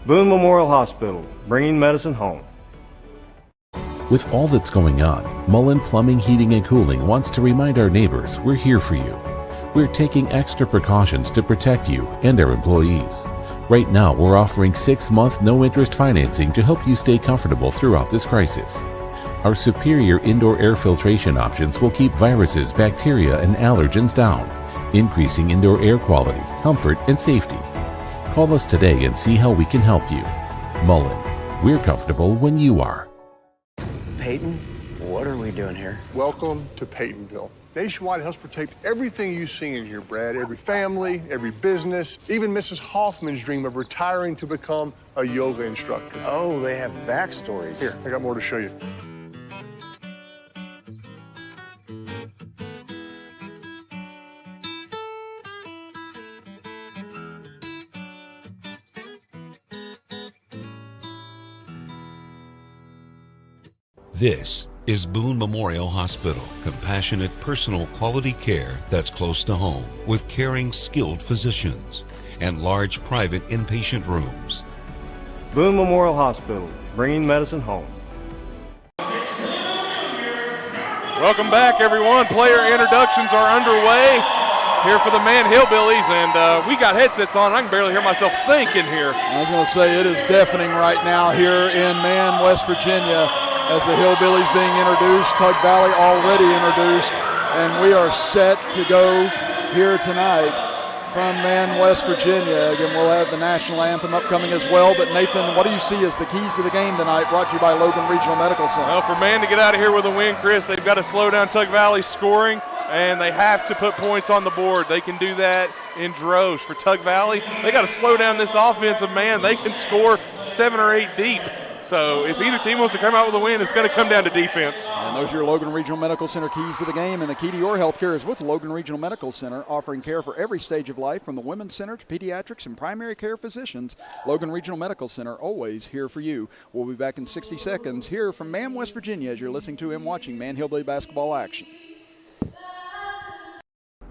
Boone Memorial Hospital, bringing medicine home. With all that's going on, Mullen Plumbing, Heating, and Cooling wants to remind our neighbors we're here for you. We're taking extra precautions to protect you and our employees. Right now, we're offering 6-month no-interest financing to help you stay comfortable throughout this crisis. Our superior indoor air filtration options will keep viruses, bacteria, and allergens down, increasing indoor air quality, comfort, and safety. Call us today and see how we can help you. Mullen, we're comfortable when you are. Peyton, what are we doing here? Welcome to Peytonville. Nationwide helps protect everything you see in here, Brad. Every family, every business, even Mrs. Hoffman's dream of retiring to become a yoga instructor. Oh, they have backstories. Here, I got more to show you. This is Boone Memorial Hospital, compassionate personal quality care that's close to home, with caring skilled physicians and large private inpatient rooms. Boone Memorial Hospital, bringing medicine home. Welcome back, everyone. Player introductions are underway here for the Man Hillbillies, and we got headsets on. I can barely hear myself think in here. I was going to say, it is deafening right now here in Man, West Virginia, as the Hillbillies being introduced, Tug Valley already introduced, and we are set to go here tonight from Man, West Virginia. Again, we'll have the national anthem upcoming as well, but Nathan, what do you see as the keys to the game tonight, brought to you by Logan Regional Medical Center? Well, for Man to get out of here with a win, Chris, they've got to slow down Tug Valley's scoring, and they have to put points on the board. They can do that in droves. For Tug Valley, they got to slow down this offense of Man. They can score 7 or 8 deep. So if either team wants to come out with a win, it's going to come down to defense. And those are your Logan Regional Medical Center keys to the game. And the key to your health care is with Logan Regional Medical Center, offering care for every stage of life, from the Women's Center to pediatrics and primary care physicians. Logan Regional Medical Center, always here for you. We'll be back in 60 seconds here from Man, West Virginia, as you're listening to and watching Man Hillbilly basketball action.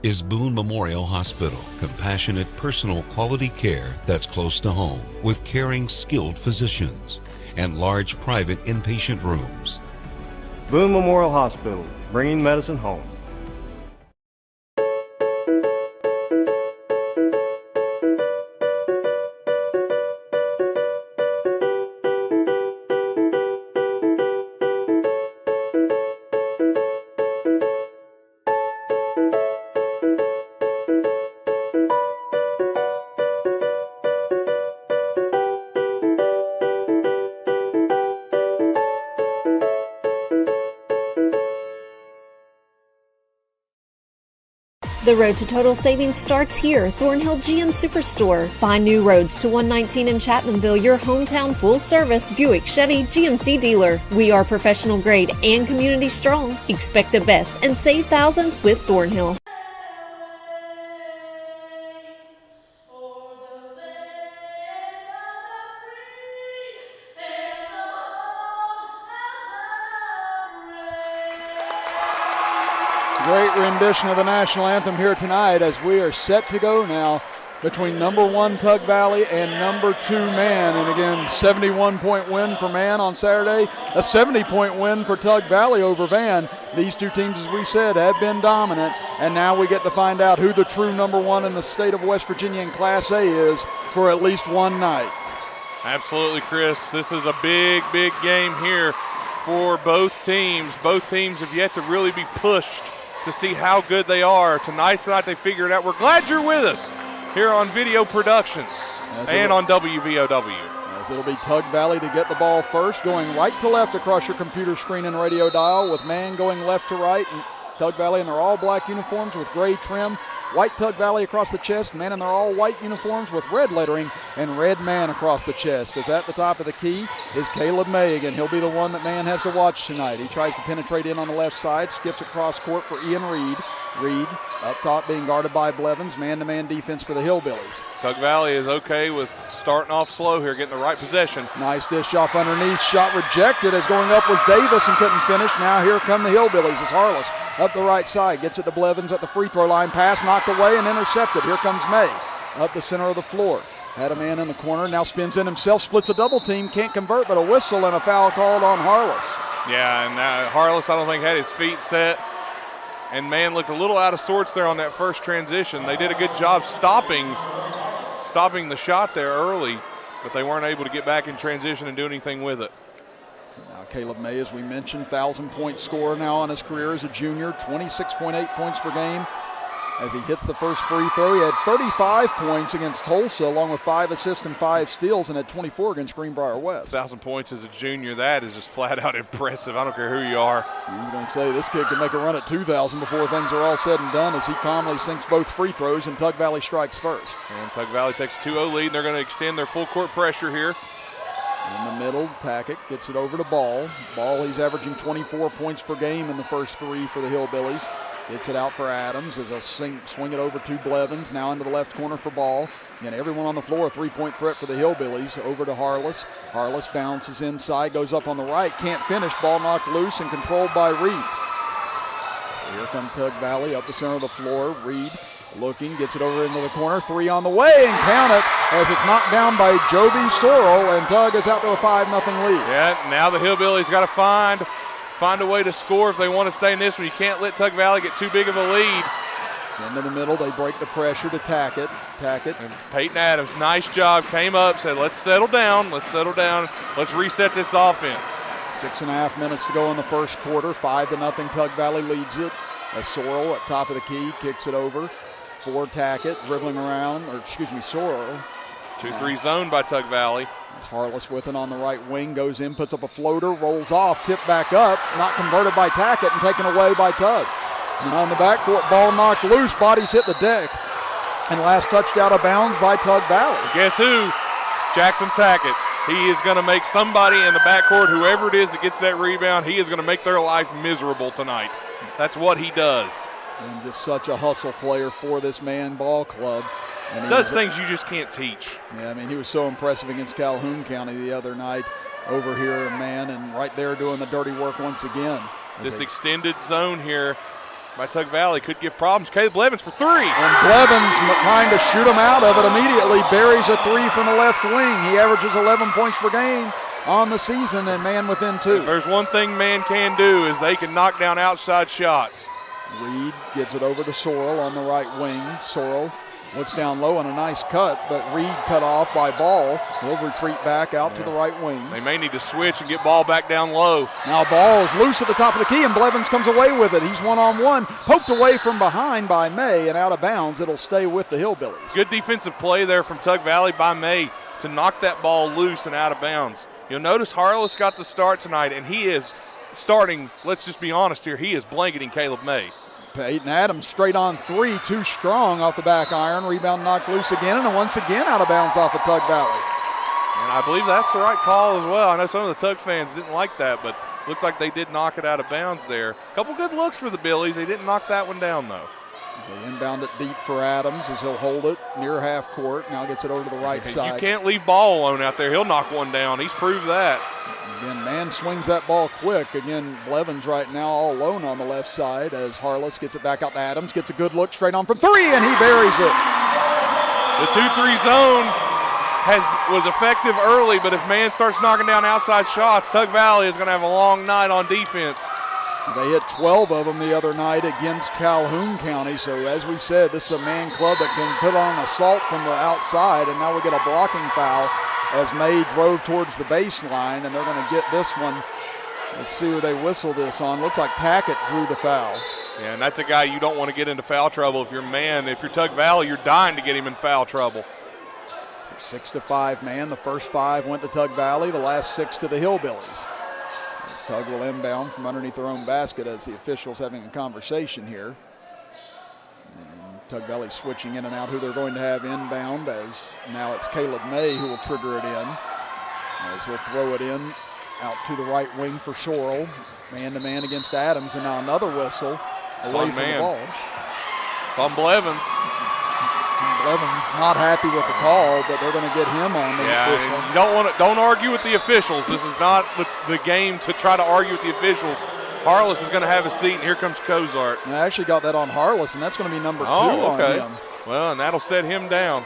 Is Boone Memorial Hospital, compassionate personal quality care that's close to home, with caring skilled physicians and large private inpatient rooms. Boone Memorial Hospital, bringing medicine home. The road to total savings starts here. Thornhill GM Superstore. Find new roads to 119 in Chapmanville, your hometown full-service Buick Chevy GMC dealer. We are professional grade and community strong. Expect the best and save thousands with Thornhill. Great rendition of the national anthem here tonight, as we are set to go now between number 1 Tug Valley and number 2 Man. And again, 71-point win for Man on Saturday, a 70-point win for Tug Valley over Van. These two teams, as we said, have been dominant, and now we get to find out who the true number 1 in the state of West Virginia in Class A is for at least one night. Absolutely, Chris. This is a big, big game here for both teams. Both teams have yet to really be pushed to see how good they are. Tonight they figured it out. We're glad you're with us here on Video Productions and on WVOW. As it'll be Tug Valley to get the ball first, going right to left across your computer screen and radio dial, with Man going left to right. And Tug Valley in their all-black uniforms with gray trim. White Tug Valley across the chest. Man in their all-white uniforms with red lettering and red Man across the chest. As at the top of the key is Caleb May. Again, he'll be the one that Man has to watch tonight. He tries to penetrate in on the left side, skips across court for Ian Reed. Reed up top being guarded by Blevins. Man-to-man defense for the Hillbillies. Tug Valley is okay with starting off slow here, getting the right possession. Nice dish off underneath. Shot rejected as going up was Davis and couldn't finish. Now here come the Hillbillies as Harless up the right side. Gets it to Blevins at the free throw line. Pass knocked away and intercepted. Here comes May up the center of the floor. Had a man in the corner, now spins in himself, splits a double team, can't convert, but a whistle and a foul called on Harless. Yeah, and Harless, I don't think, had his feet set. And man looked a little out of sorts there on that first transition. They did a good job stopping the shot there early, but they weren't able to get back in transition and do anything with it. Now Caleb May, as we mentioned, 1,000-point scorer now on his career as a junior, 26.8 points per game. As he hits the first free throw, he had 35 points against Tulsa, along with 5 assists and 5 steals, and had 24 against Greenbrier West. 1,000 points as a junior, that is just flat out impressive. I don't care who you are. I'm going to say this kid can make a run at 2,000 before things are all said and done, as he calmly sinks both free throws and Tug Valley strikes first. And Tug Valley takes a 2-0 lead, and they're going to extend their full court pressure here. In the middle, Tackett gets it over to Ball. Ball, he's averaging 24 points per game in the first 3 for the Hillbillies. Gets it out for Adams as they'll swing it over to Blevins. Now into the left corner for Ball. Again, everyone on the floor, a 3-point threat for the Hillbillies. Over to Harless. Harless bounces inside, goes up on the right, can't finish. Ball knocked loose and controlled by Reed. Here comes Tug Valley up the center of the floor. Reed looking, gets it over into the corner. 3 on the way, and count it as it's knocked down by Joby Sorrell, and Tug is out to a 5-0 lead. Yeah, now the Hillbillies got to find a way to score if they want to stay in this one. You can't let Tug Valley get too big of a lead. It's into the middle. They break the pressure to Tackett. And Peyton Adams, nice job, came up, said, let's settle down. Let's reset this offense. 6.5 minutes to go in the first quarter. 5-0 Tug Valley leads it. As Sorrell at top of the key kicks it over for Tackett, dribbling around, Sorrell. 2-3 zone by Tug Valley. As Harless with it on the right wing, goes in, puts up a floater, rolls off, tipped back up, not converted by Tackett and taken away by Tug. And on the backcourt, ball knocked loose, bodies hit the deck. And last touched out of bounds by Tug Valley. Guess who? Jackson Tackett. He is going to make somebody in the backcourt, whoever it is that gets that rebound, he is going to make their life miserable tonight. That's what he does. And just such a hustle player for this man ball club. And does things you just can't teach. Yeah, I mean, he was so impressive against Calhoun County the other night over here, man, and right there doing the dirty work once again. This extended zone here by Tug Valley could give problems. Caleb Blevins for 3. And Blevins trying to shoot him out of it immediately, buries a 3 from the left wing. He averages 11 points per game on the season, and man within 2. If there's one thing man can do is they can knock down outside shots. Reed gets it over to Sorrell on the right wing. Sorrell looks down low on a nice cut, but Reed cut off by Ball. He'll retreat back out to the right wing. They may need to switch and get Ball back down low. Now Ball is loose at the top of the key, and Blevins comes away with it. He's one-on-one, poked away from behind by May, and out of bounds. It'll stay with the Hillbillies. Good defensive play there from Tug Valley by May to knock that ball loose and out of bounds. You'll notice Harless got the start tonight, and he is starting, let's just be honest here, he is blanketing Caleb May. Peyton Adams straight on 3, too strong off the back iron. Rebound knocked loose again, and once again out of bounds off of Tug Valley. And I believe that's the right call as well. I know some of the Tug fans didn't like that, but looked like they did knock it out of bounds there. A couple good looks for the Billies. They didn't knock that one down, though. They inbound it deep for Adams as he'll hold it near half court. Now gets it over to the right side. You can't leave Ball alone out there. He'll knock one down. He's proved that. Again, man swings that ball quick. Again, Blevins right now all alone on the left side as Harless gets it back out to Adams. Gets a good look straight on from 3, and he buries it. The 2-3 zone was effective early, but if man starts knocking down outside shots, Tug Valley is going to have a long night on defense. They hit 12 of them the other night against Calhoun County. So as we said, this is a man club that can put on assault from the outside, and now we get a blocking foul as May drove towards the baseline, and they're going to get this one. Let's see who they whistle this on. Looks like Tackett drew the foul. Yeah, and that's a guy you don't want to get into foul trouble. If you're man, if you're Tug Valley, you're dying to get him in foul trouble. It's a 6-5 man. The first 5 went to Tug Valley, the last 6 to the Hillbillies. As Tug will inbound from underneath their own basket as the officials having a conversation here. Tug Valley switching in and out who they're going to have inbound, as now it's Caleb May who will trigger it in. As he'll throw it in out to the right wing for Sorrell. Man-to-man against Adams, and now another whistle away from the ball. It's on Blevins. Blevins not happy with the call, but they're going to get him on this one. Don't argue with the officials. This is not the game to try to argue with the officials. Harless is going to have a seat, and here comes Cozart. I actually got that on Harless, and that's going to be number 2 on him. Well, and that'll set him down.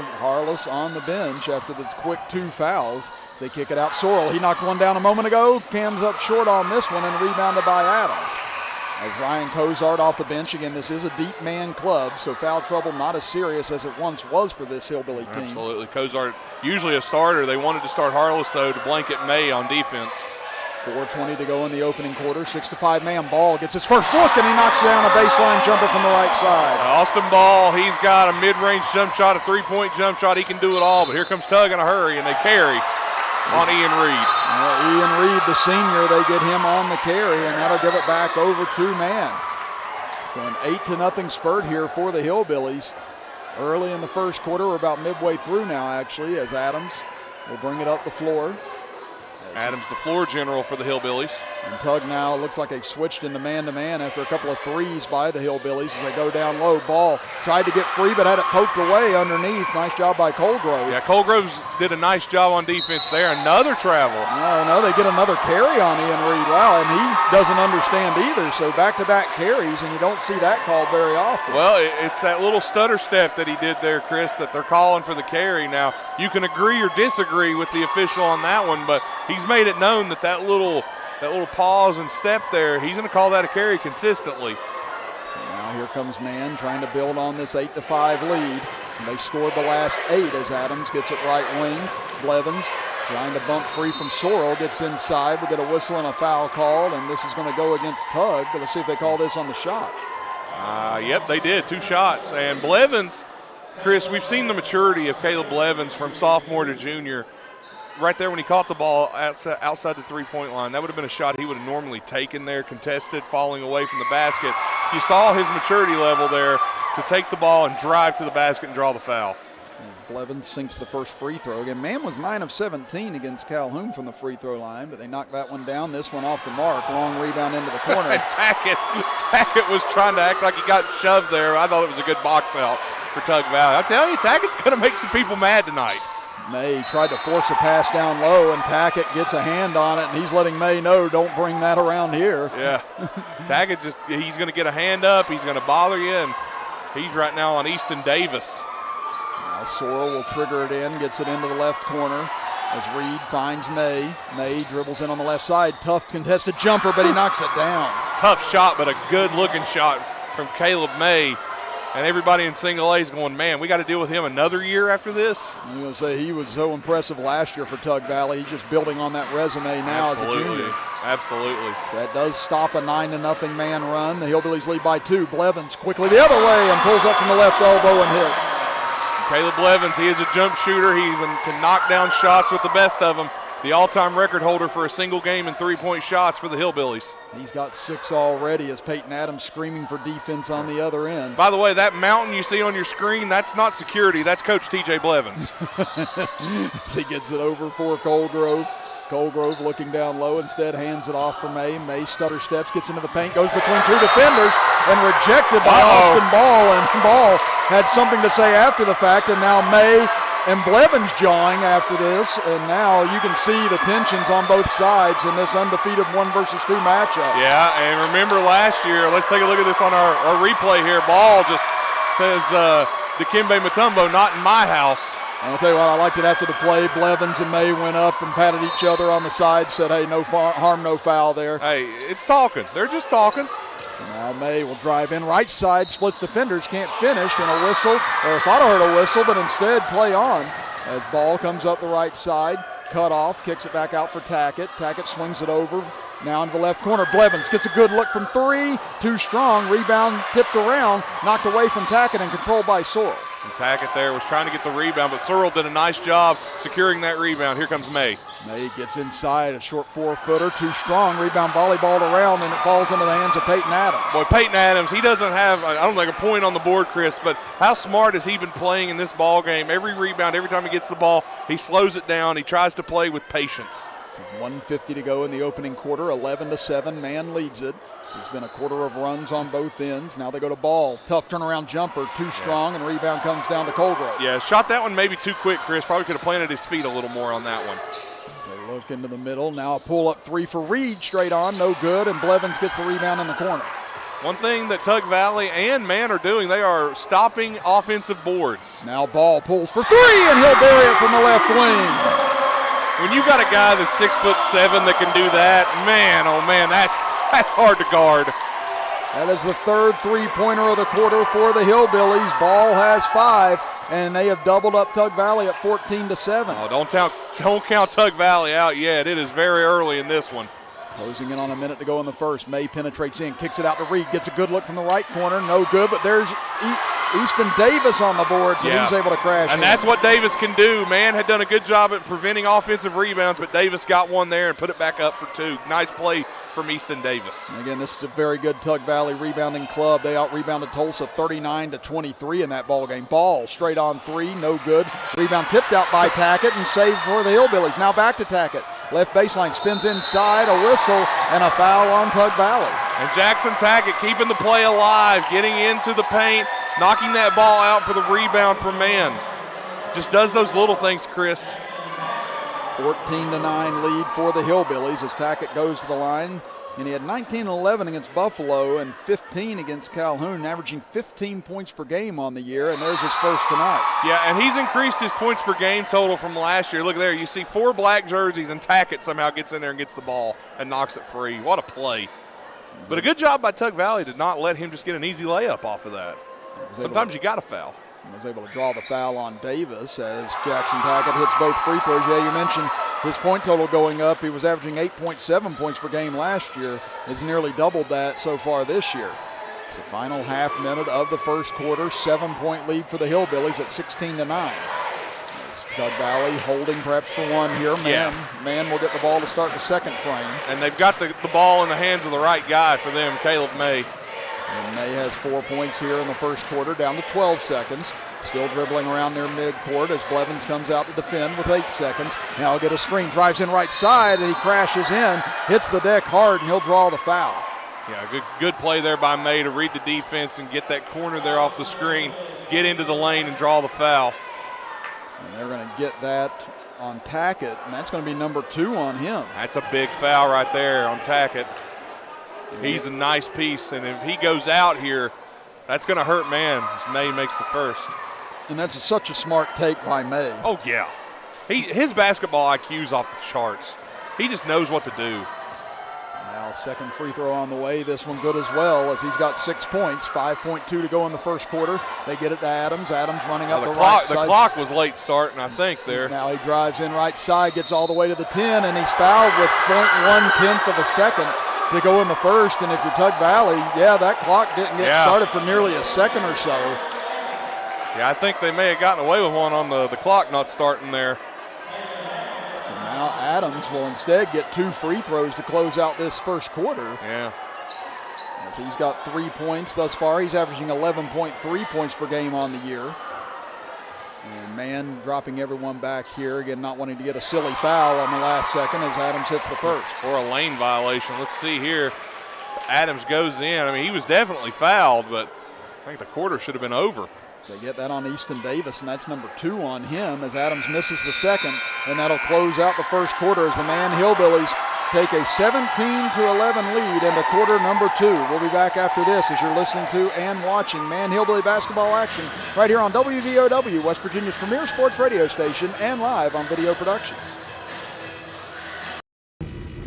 now Harless on the bench after the quick 2 fouls. They kick it out. Sorrell, he knocked one down a moment ago. Cam's up short on this one and rebounded by Adams. As Ryan Cozart off the bench. Again, this is a deep man club, so foul trouble not as serious as it once was for this Hillbilly team. Absolutely. Cozart, usually a starter. They wanted to start Harless, though, to blanket May on defense. 4:20 to go in the opening quarter. 6-5 man. Ball gets his first look, and he knocks down a baseline jumper from the right side. Austin Ball, he's got a mid-range jump shot, a three-point jump shot. He can do it all, but here comes Tug in a hurry, and they carry on Ian Reed. Ian Reed, the senior, they get him on the carry, and that'll give it back over to man. So an 8-0 spurt here for the Hillbillies. Early in the first quarter, we're about midway through now, actually, as Adams will bring it up the floor. Adams, the floor general for the Hillbillies. And Tug now looks like they've switched into man-to-man after a couple of threes by the Hillbillies as they go down low. Ball tried to get free but had it poked away underneath. Nice job by Colgrove. Yeah, Colgrove did a nice job on defense there. Another travel. No, they get another carry on Ian Reed. Wow, and he doesn't understand either. So back-to-back carries, and you don't see that called very often. Well, it's that little stutter step that he did there, Chris, that they're calling for the carry. Now, you can agree or disagree with the official on that one, but he's made it known that little pause and step there, he's going to call that a carry consistently. So now here comes man trying to build on this 8-5 lead. And they scored the last 8 as Adams gets it right wing. Blevins trying to bump free from Sorrell, gets inside. We get a whistle and a foul called, and this is going to go against Tug. But let's see if they call this on the shot. Yep, they did. 2 shots. And Blevins, Chris, we've seen the maturity of Caleb Blevins from sophomore to junior. Right there when he caught the ball outside the three-point line, that would have been a shot he would have normally taken there, contested, falling away from the basket. You saw his maturity level there to take the ball and drive to the basket and draw the foul. Blevins sinks the first free throw. Again, man was 9 of 17 against Calhoun from the free throw line, but they knocked that one down. This one off the mark. Long rebound into the corner. Tackett was trying to act like he got shoved there. I thought it was a good box out for Tug Valley. I'm telling you, Tackett's going to make some people mad tonight. May tried to force a pass down low, and Tackett gets a hand on it, and he's letting May know, don't bring that around here. Yeah. Tackett he's going to get a hand up. He's going to bother you, and he's right now on Easton Davis. Now Sorrell will trigger it in, gets it into the left corner as Reed finds May. May dribbles in on the left side. Tough contested jumper, but he knocks it down. Tough shot, but a good-looking shot from Caleb May. And everybody in single A is going, man, we got to deal with him another year after this. I'm going to say he was so impressive last year for Tug Valley. He's just building on that resume now as a junior. Absolutely. So that does stop a 9-0 man run. The Hillbillies lead by 2. Blevins quickly the other way and pulls up from the left elbow and hits. Caleb Blevins, he is a jump shooter. He can knock down shots with the best of them. The all-time record holder for a single game and three-point shots for the Hillbillies. He's got 6 already as Peyton Adams screaming for defense on the other end. By the way, that mountain you see on your screen, that's not security. That's Coach T.J. Blevins. He gets it over for Colgrove. Colgrove looking down low, instead hands it off for May. May stutter steps, gets into the paint, goes between 2 defenders, and rejected by Austin Ball. And Ball had something to say after the fact, and now May and Blevins jawing after this, and now you can see the tensions on both sides in this undefeated 1 versus 2 matchup. Yeah, and remember last year, let's take a look at this on our replay here. Ball just says, Dikembe Mutombo, not in my house. And I'll tell you what, I liked it after the play. Blevins and May went up and patted each other on the side, said, hey, no harm, no foul there. Hey, it's talking. They're just talking. Now May will drive in right side, splits defenders, can't finish, and a whistle, or thought I heard a whistle, but instead play on. As Ball comes up the right side, cut off, kicks it back out for Tackett. Tackett swings it over, now into the left corner. Blevins gets a good look from 3, too strong, rebound tipped around, knocked away from Tackett and controlled by Sorrell. And Tackett there was trying to get the rebound, but Sorrell did a nice job securing that rebound. Here comes May. May gets inside, a short 4-footer, too strong, rebound volleyballed around, and it falls into the hands of Peyton Adams. Boy, Peyton Adams, he doesn't have, I don't think, a point on the board, Chris, but how smart has he been playing in this ball game? Every rebound, every time he gets the ball, he slows it down. He tries to play with patience. 1:50 to go in the opening quarter, 11-7, man leads it. It's been a quarter of runs on both ends. Now they go to Ball. Tough turnaround jumper, too strong, and rebound comes down to Colgrove. Yeah, shot that one maybe too quick, Chris. Probably could have planted his feet a little more on that one. They look into the middle. Now a pull-up 3 for Reed, straight on, no good, and Blevins gets the rebound in the corner. One thing that Tug Valley and Man are doing, they are stopping offensive boards. Now Ball pulls for three, and he'll bury it from the left wing. When you've got a guy that's 6'7" that can do that, man, oh man, that's hard to guard. That is the third three-pointer of the quarter for the Hillbillies. Ball has 5, and they have doubled up Tug Valley at 14-7. Oh, don't count Tug Valley out yet. It is very early in this one. Closing in on a minute to go in the first. May penetrates in, kicks it out to Reed, gets a good look from the right corner. No good, but there's Easton Davis on the board, so he's able to crash and in. That's what Davis can do. Man had done a good job at preventing offensive rebounds, but Davis got one there and put it back up for 2. Nice play from Easton Davis. And again, this is a very good Tug Valley rebounding club. They out-rebounded Tulsa 39-23 in that ball game. Ball straight on 3, no good. Rebound tipped out by Tackett and saved for the Hillbillies. Now back to Tackett. Left baseline, spins inside, a whistle, and a foul on Tug Valley. And Jackson Tackett keeping the play alive, getting into the paint, knocking that ball out for the rebound from Man. Just does those little things, Chris. 14-9 lead for the Hillbillies as Tackett goes to the line. And he had 19-11 against Buffalo and 15 against Calhoun, averaging 15 points per game on the year, and there's his first tonight. Yeah, and he's increased his points per game total from last year. Look there, you see 4 black jerseys, and Tackett somehow gets in there and gets the ball and knocks it free. What a play. But a good job by Tug Valley to not let him just get an easy layup off of that. Sometimes you got to foul. Was able to draw the foul on Davis as Jackson Tackett hits both free throws. Yeah, you mentioned his point total going up. He was averaging 8.7 points per game last year. He's nearly doubled that so far this year. It's the final half minute of the first quarter. 7-point lead for the Hillbillies at 16-9. Tug Valley holding perhaps for one here. Man will get the ball to start the second frame. And they've got the ball in the hands of the right guy for them, Caleb May. And May has 4 points here in the first quarter, down to 12 seconds. Still dribbling around their midcourt as Blevins comes out to defend with 8 seconds. Now he'll get a screen, drives in right side, and he crashes in, hits the deck hard, and he'll draw the foul. Yeah, good play there by May to read the defense and get that corner there off the screen, get into the lane and draw the foul. And they're going to get that on Tackett, and that's going to be number 2 on him. That's a big foul right there on Tackett. He's a nice piece, and if he goes out here, that's going to hurt Man as May makes the first. And that's such a smart take by May. Oh, yeah. His basketball IQ's off the charts. He just knows what to do. Now second free throw on the way. This one good as well as he's got 6 points. 5.2 to go in the first quarter. They get it to Adams. Adams running up the right side. The clock was late starting, I think, there. Now he drives in right side, gets all the way to the 10, and he's fouled with 0.1 of a second to go in the first. And if you're Tug Valley, that clock didn't get started for nearly a second or so. Yeah, I think they may have gotten away with one on the clock not starting there. So now Adams will instead get 2 free throws to close out this first quarter. Yeah. As he's got 3 points thus far. He's averaging 11.3 points per game on the year. And Man dropping everyone back here. Again, not wanting to get a silly foul on the last second as Adams hits the first. Or a lane violation. Let's see here. Adams goes in. I mean, he was definitely fouled, but I think the quarter should have been over. They get that on Easton Davis, and that's number 2 on him as Adams misses the second, and that'll close out the first quarter as the Man Hillbillies take a 17-11 lead into quarter number 2. We'll be back after this as you're listening to and watching Man Hillbilly basketball action right here on WVOW, West Virginia's premier sports radio station, and live on Video Productions.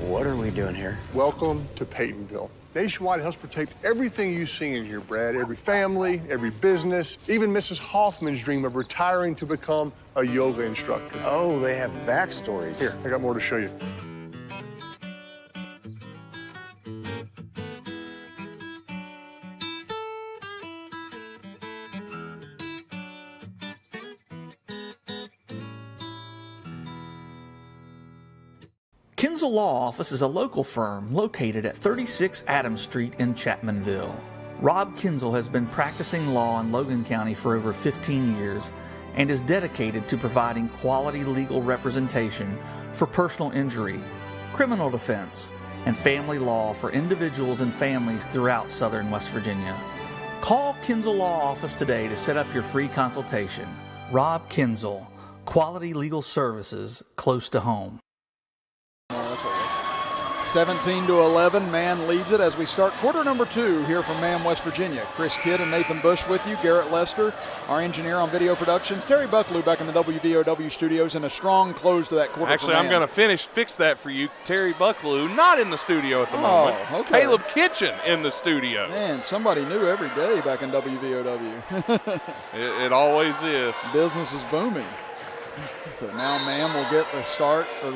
What are we doing here? Welcome to Peytonville. Nationwide helps protect everything you see in here, Brad. Every family, every business, even Mrs. Hoffman's dream of retiring to become a yoga instructor. Oh, they have backstories. Here, I got more to show you. Kinzel Law Office is a local firm located at 36 Adams Street in Chapmanville. Rob Kinzel has been practicing law in Logan County for over 15 years and is dedicated to providing quality legal representation for personal injury, criminal defense, and family law for individuals and families throughout southern West Virginia. Call Kinzel Law Office today to set up your free consultation. Rob Kinzel, quality legal services close to home. 17-11, Man leads it as we start quarter number 2 here from Man, West Virginia. Chris Kidd and Nathan Bush with you, Garrett Lester, our engineer on video productions, Terry Bucklew back in the WVOW studios, and a strong close to that quarter. Actually, I'm going to fix that for you. Terry Bucklew not in the studio at the moment. Okay. Caleb Kitchen in the studio. Man, somebody new every day back in WVOW. It always is. Business is booming. So now Man will get the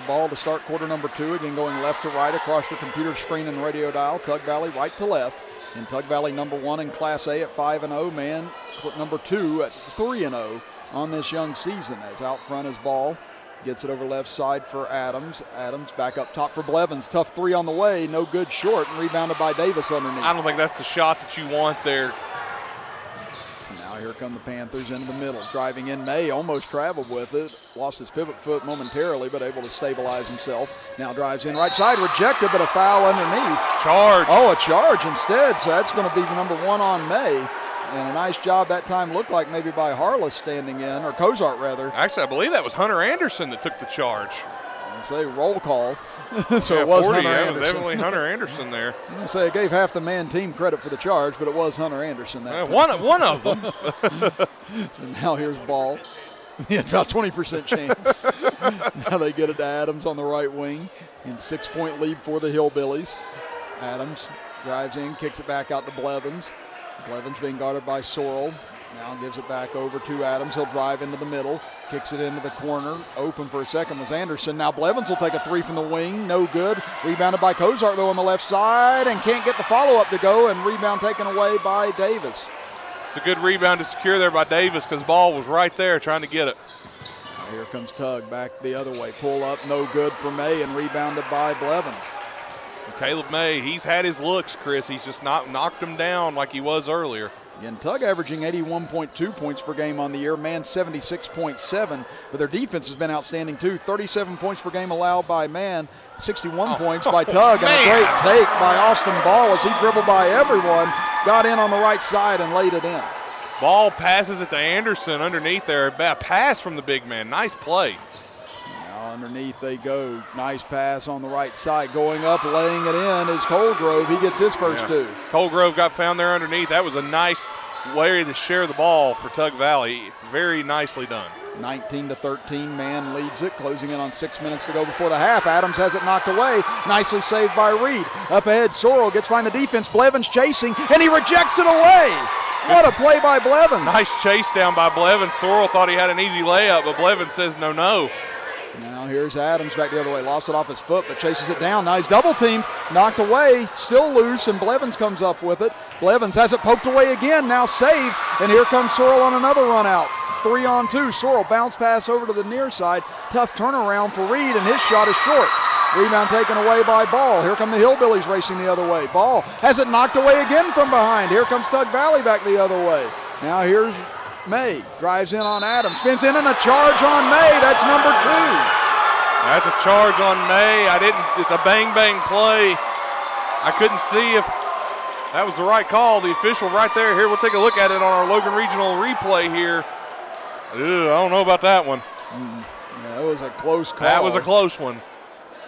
ball to start quarter number 2. Again, going left to right across your computer screen and radio dial. Tug Valley right to left. And Tug Valley number 1 in Class A at 5-0. Man number 2 at 3-0 on this young season. As out front is Ball. Gets it over left side for Adams. Adams back up top for Blevins. Tough 3 on the way. No good short. And rebounded by Davis underneath. I don't think that's the shot that you want there. Here come the Panthers into the middle. Driving in, May almost traveled with it. Lost his pivot foot momentarily, but able to stabilize himself. Now drives in right side, rejected, but a foul underneath. Charge. Oh, a charge instead. So that's going to be number 1 on May. And a nice job that time looked like maybe by Harless standing in, or Cozart rather. Actually, I believe that was Hunter Anderson that took the charge. Say roll call. So yeah, it was 40, Hunter Anderson. Definitely Hunter Anderson there. I'm going to say it gave half the Man team credit for the charge, but it was Hunter Anderson. One of them. So now here's Ball. Yeah, about 20% chance. Now they get it to Adams on the right wing. In 6-point lead for the Hillbillies. Adams drives in, kicks it back out to Blevins. Blevins being guarded by Sorrell. Now gives it back over to Adams. He'll drive into the middle. Kicks it into the corner. Open for a second was Anderson. Now Blevins will take a 3 from the wing. No good. Rebounded by Cozart, though, on the left side, and can't get the follow-up to go, and rebound taken away by Davis. It's a good rebound to secure there by Davis because Ball was right there trying to get it. Now here comes Tug back the other way. Pull up, no good for May, and rebounded by Blevins. Caleb May, he's had his looks, Chris. He's just not knocked him down like he was earlier. Again, Tug averaging 81.2 points per game on the year, Man 76.7, but their defense has been outstanding too. 37 points per game allowed by Man, 61 points by Tug, and a great take by Austin Ball as he dribbled by everyone, got in on the right side and laid it in. Ball passes it to Anderson underneath there. A pass from the big man. Nice play. Now underneath they go. Nice pass on the right side. Going up, laying it in is Colgrove. He gets his first 2. Colgrove got found there underneath. That was a nice way to share the ball for Tug Valley. Very nicely done. 19-13, Man leads it, closing in on 6 minutes to go before the half. Adams has it knocked away. Nicely saved by Reed. Up ahead, Sorrell gets behind the defense. Blevins chasing, and he rejects it away. What a play by Blevins. Nice chase down by Blevins. Sorrell thought he had an easy layup, but Blevins says no. Now here's Adams back the other way. Lost it off his foot, but chases it down. Now he's double teamed, knocked away, still loose, and Blevins comes up with it. Blevins has it poked away again, now saved, and here comes Sorrell on another run out. 3-on-2. Sorrell bounce pass over to the near side. Tough turnaround for Reed, and his shot is short. Rebound taken away by Ball. Here come the Hillbillies racing the other way. Ball has it knocked away again from behind. Here comes Tug Valley back the other way. Now here's May. Drives in on Adams. Spins in and a charge on May. That's number 2. That's a charge on May. It's a bang-bang play. I couldn't see if that was the right call. The official right there. Here, we'll take a look at it on our Logan Regional replay here. I don't know about that one. Yeah, that was a close call. That was a close one.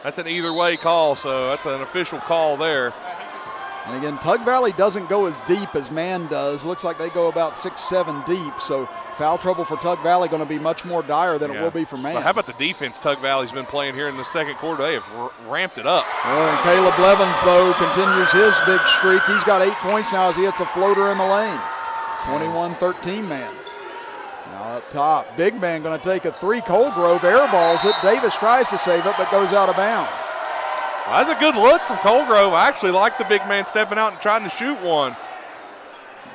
That's an either-way call, so that's an official call there. And again, Tug Valley doesn't go as deep as Man does. Looks like they go about 6-7 deep, so foul trouble for Tug Valley going to be much more dire than it will be for Man. But how about the defense Tug Valley's been playing here in the second quarter? They have ramped it up. Well, and Caleb Blevins, though, continues his big streak. He's got 8 points now as he hits a floater in the lane. 21-13, Man. Now up top, big man going to take a 3. Colgrove airballs it. Davis tries to save it, but goes out of bounds. Well, that's a good look from Colgrove. I actually like the big man stepping out and trying to shoot one.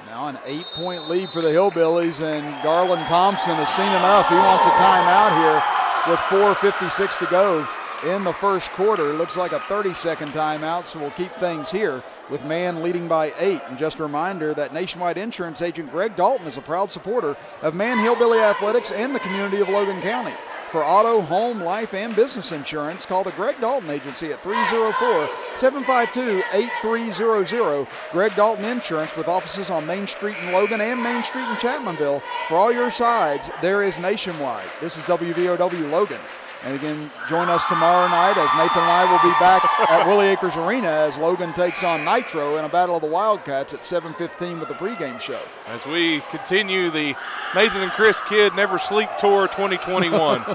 Now an 8-point lead for the Hillbillies, and Garland Thompson has seen enough. He wants a timeout here with 4:56 to go in the first quarter. It looks like a 30-second timeout, so we'll keep things here with Man leading by 8. And just a reminder that Nationwide Insurance agent Greg Dalton is a proud supporter of Man Hillbilly Athletics and the community of Logan County. For auto, home, life, and business insurance, call the Greg Dalton Agency at 304-752-8300. Greg Dalton Insurance, with offices on Main Street in Logan and Main Street in Chapmanville. For all your sides, there is Nationwide. This is WVOW Logan. And again, join us tomorrow night as Nathan and I will be back at Willie Acres Arena as Logan takes on Nitro in a battle of the Wildcats at 7:15 with the pregame show. As we continue the Nathan and Chris Kidd Never Sleep Tour 2021.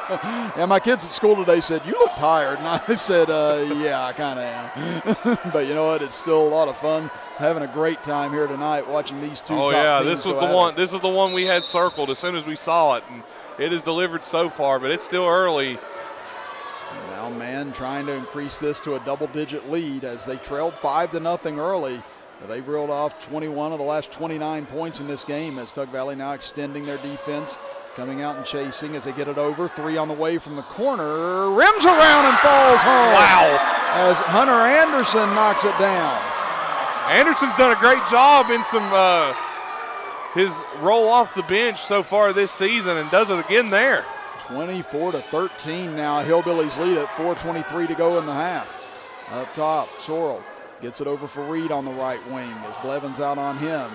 Yeah, my kids at school today said, "You look tired." And I said, yeah, I kind of am. But you know what? It's still a lot of fun. Having a great time here tonight watching these two. Oh, yeah, this was the one. This is the one we had circled as soon as we saw it. And it is delivered so far, but it's still early. Now, man, trying to increase this to a double-digit lead as they trailed 5-0 early. They've reeled off 21 of the last 29 points in this game as Tug Valley now extending their defense, coming out and chasing as they get it over. 3 on the way from the corner. Rims around and falls home. Wow. As Hunter Anderson knocks it down. Anderson's done a great job in some his roll off the bench so far this season and does it again there. 24-13 now. Hillbillies lead at 4:23 to go in the half. Up top, Sorrell gets it over for Reed on the right wing as Blevins out on him.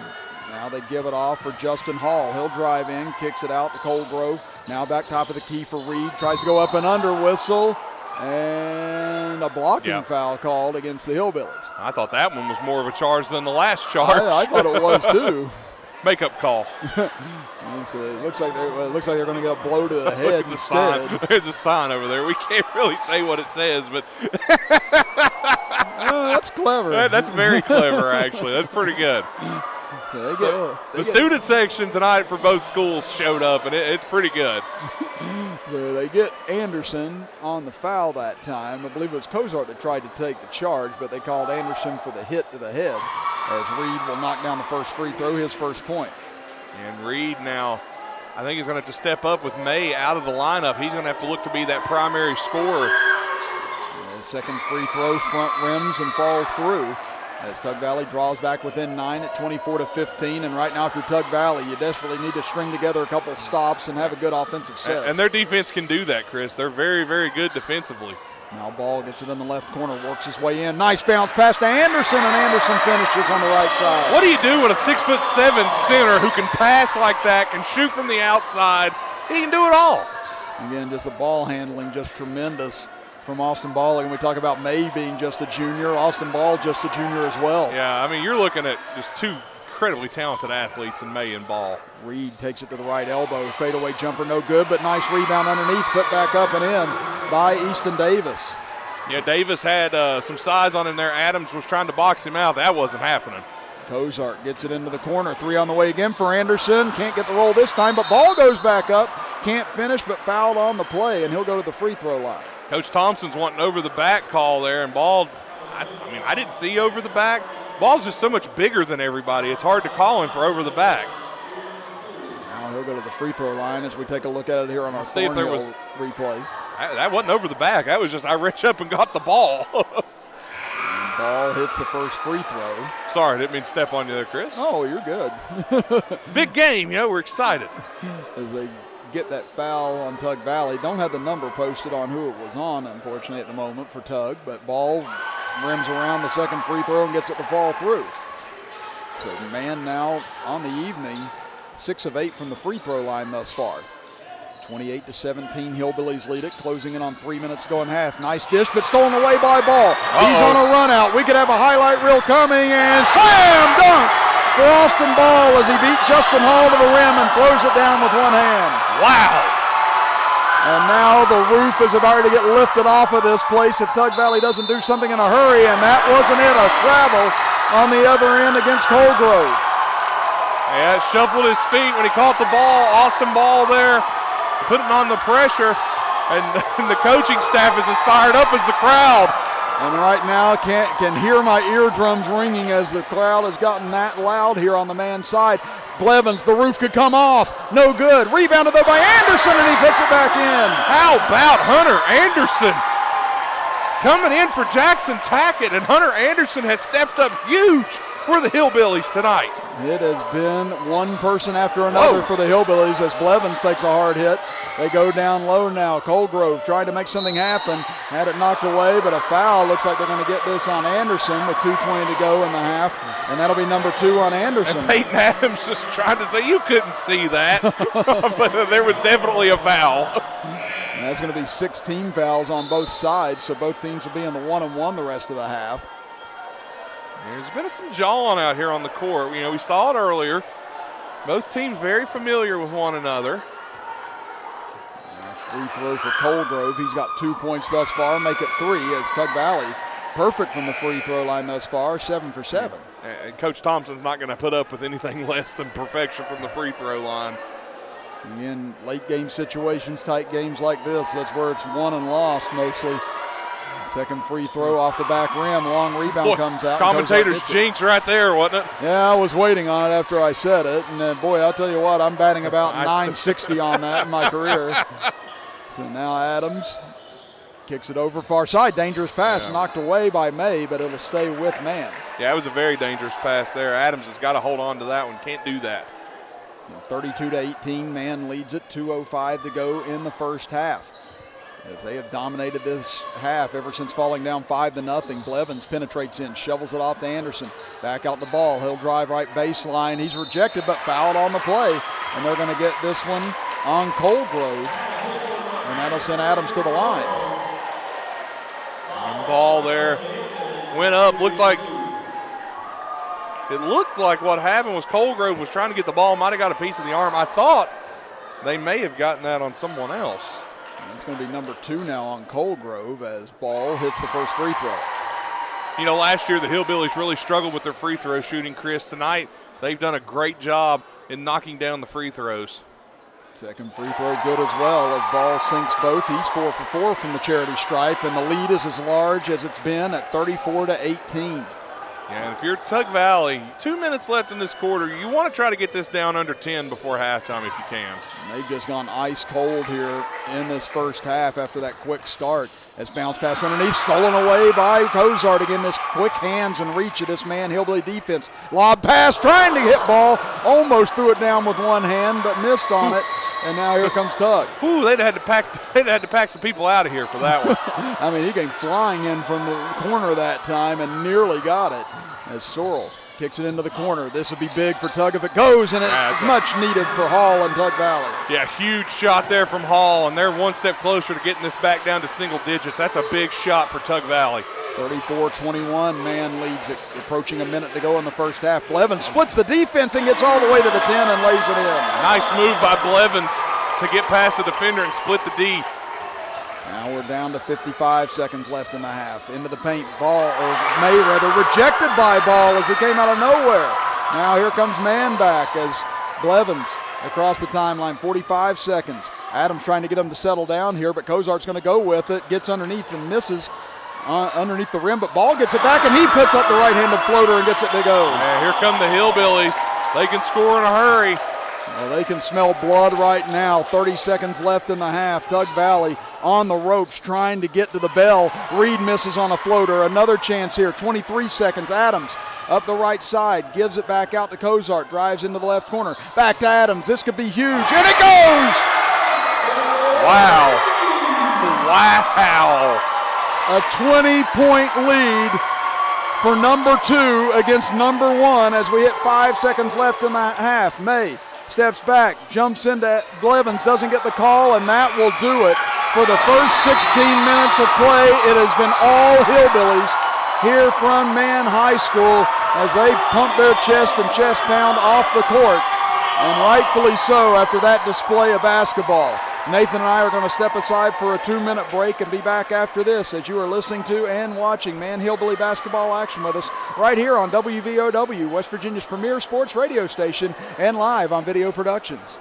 Now they give it off for Justin Hall. He'll drive in, kicks it out to Colegrove. Now back top of the key for Reed. Tries to go up and under, whistle. And a blocking foul called against the Hillbillies. I thought that one was more of a charge than the last charge. I thought it was too. Makeup call. It looks like they're going to get a blow to the head instead. There's a sign over there. We can't really say what it says, but that's clever. That's very clever, actually. That's pretty good. The student section tonight for both schools showed up, and it's pretty good. So they get Anderson on the foul that time. I believe it was Cozart that tried to take the charge, but they called Anderson for the hit to the head as Reed will knock down the first free throw, his first point. And Reed now, I think he's going to have to step up with May out of the lineup. He's going to have to look to be that primary scorer. And the second free throw, front rims and falls through. As Tug Valley draws back within 9 at 24-15. And right now, if you're Tug Valley, you desperately need to string together a couple stops and have a good offensive set. And their defense can do that, Chris. They're very, very good defensively. Now Ball gets it in the left corner, works his way in. Nice bounce pass to Anderson, and Anderson finishes on the right side. What do you do with a 6'7" center who can pass like that, can shoot from the outside? He can do it all. Again, just the ball handling, just tremendous from Austin Ball. And we talk about May being just a junior, Austin Ball just a junior as well. Yeah, I mean, you're looking at just two incredibly talented athletes in May and Ball. Reed takes it to the right elbow. Fadeaway jumper no good, but nice rebound underneath, put back up and in by Easton Davis. Yeah, Davis had some size on him there. Adams was trying to box him out. That wasn't happening. Cozart gets it into the corner. 3 on the way again for Anderson. Can't get the roll this time, but Ball goes back up. Can't finish, but fouled on the play, and he'll go to the free throw line. Coach Thompson's wanting over the back call there, and Ball, I didn't see over the back. Ball's just so much bigger than everybody. It's hard to call him for over the back. Now he'll go to the free throw line as we take a look at it here on our Thornhill replay. That wasn't over the back. That was just I reached up and got the ball. Ball hits the first free throw. Sorry, I didn't mean to step on you there, Chris. Oh, you're good. Big game, we're excited. As they get that foul on Tug Valley. Don't have the number posted on who it was on, unfortunately, at the moment for Tug, but Ball rims around the second free throw and gets it to fall through. So, man, now on the evening, 6 of 8 from the free throw line thus far. 28-17, Hillbillies lead it, closing in on 3 minutes to go in half. Nice dish, but stolen away by Ball. He's on a run out. We could have a highlight reel coming, and slam dunk for Austin Ball as he beat Justin Hall to the rim and throws it down with one hand. Wow. And now the roof is about to get lifted off of this place if Tug Valley doesn't do something in a hurry, and that wasn't it, a travel on the other end against Colegrove. Yeah, shuffled his feet when he caught the ball. Austin Ball there, putting on the pressure, and the coaching staff is as fired up as the crowd. And right now can hear my eardrums ringing as the crowd has gotten that loud here on the man's side. Blevins, the roof could come off. No good. Rebounded though by Anderson, and he puts it back in. How about Hunter Anderson coming in for Jackson Tackett, and Hunter Anderson has stepped up huge for the Hillbillies tonight. It has been one person after another for the Hillbillies as Blevins takes a hard hit. They go down low now. Colgrove tried to make something happen, had it knocked away, but a foul. Looks like they're going to get this on Anderson with 2:20 to go in the half, and that'll be number 2 on Anderson. And Peyton Adams just trying to say, you couldn't see that, but there was definitely a foul. And that's going to be 16 fouls on both sides, so both teams will be in the 1-and-1 the rest of the half. There's been some jawing out here on the court. We saw it earlier. Both teams very familiar with one another. Free throw for Colgrove. He's got 2 points thus far, make it 3 as Tug Valley perfect from the free throw line thus far, 7 for 7. And Coach Thompson's not going to put up with anything less than perfection from the free throw line. In late game situations, tight games like this, that's where it's won and lost mostly. Second free throw off the back rim, long rebound comes out. Commentator's jinx right there, wasn't it? Yeah, I was waiting on it after I said it, and boy, I'll tell you what, I'm batting about 960 on that in my career. So now Adams kicks it over far side. Dangerous pass knocked away by May, but it'll stay with Man. Yeah, it was a very dangerous pass there. Adams has got to hold on to that one. Can't do that. 32-18, Man leads it. 2:05 to go in the first half. As they have dominated this half ever since falling down 5-0. Blevins penetrates in, shovels it off to Anderson. Back out the ball. He'll drive right baseline. He's rejected but fouled on the play. And they're going to get this one on Colgrove. And that'll send Adams to the line. And ball there went up. It looked like what happened was Colgrove was trying to get the ball. Might have got a piece of the arm. I thought they may have gotten that on someone else. And it's going to be number 2 now on Colgrove as Ball hits the first free throw. Last year the Hillbillies really struggled with their free throw shooting, Chris. Tonight they've done a great job in knocking down the free throws. Second free throw good as well as Ball sinks both. He's 4 for 4 from the charity stripe, and the lead is as large as it's been at 34-18. Yeah, and if you're Tug Valley, 2 minutes left in this quarter, you want to try to get this down under 10 before halftime if you can. And they've just gone ice cold here in this first half after that quick start. As bounce pass underneath, stolen away by Cozart. Again, this quick hands and reach of this Man Hillbilly defense. Lob pass, trying to hit Ball. Almost threw it down with one hand, but missed on it. And now here comes Tug. Ooh, they'd had to pack some people out of here for that one. I mean, he came flying in from the corner that time and nearly got it. As Sorrell kicks it into the corner. This would be big for Tug if it goes, and it's much needed for Hall and Tug Valley. Yeah, huge shot there from Hall, and they're one step closer to getting this back down to single digits. That's a big shot for Tug Valley. 34-21, Man leads it, approaching a minute to go in the first half. Blevins splits the defense and gets all the way to the 10 and lays it in. Nice move by Blevins to get past the defender and split the D. Now we're down to 55 seconds left in the half. Into the paint, Mayweather rejected by Ball as he came out of nowhere. Now here comes Man back as Blevins across the timeline, 45 seconds. Adams trying to get him to settle down here, but Cozart's going to go with it. Gets underneath and misses underneath the rim, but Ball gets it back, and he puts up the right-handed floater and gets it to go. Yeah, here come the Hillbillies. They can score in a hurry. Well, they can smell blood right now. 30 seconds left in the half. Tug Valley on the ropes trying to get to the bell. Reed misses on a floater. Another chance here. 23 seconds. Adams up the right side. Gives it back out to Cozart. Drives into the left corner. Back to Adams. This could be huge. And it goes! Wow. Wow. A 20-point lead for number 2 against number 1 as we hit 5 seconds left in the half. May steps back, jumps into Blevins, doesn't get the call, and that will do it. For the first 16 minutes of play, it has been all Hillbillies here from Man High School as they pump their chest and chest pound off the court. And rightfully so after that display of basketball. Nathan and I are going to step aside for a 2-minute break and be back after this as you are listening to and watching Man Hillbilly basketball action with us right here on WVOW, West Virginia's premier sports radio station, and live on Video Productions.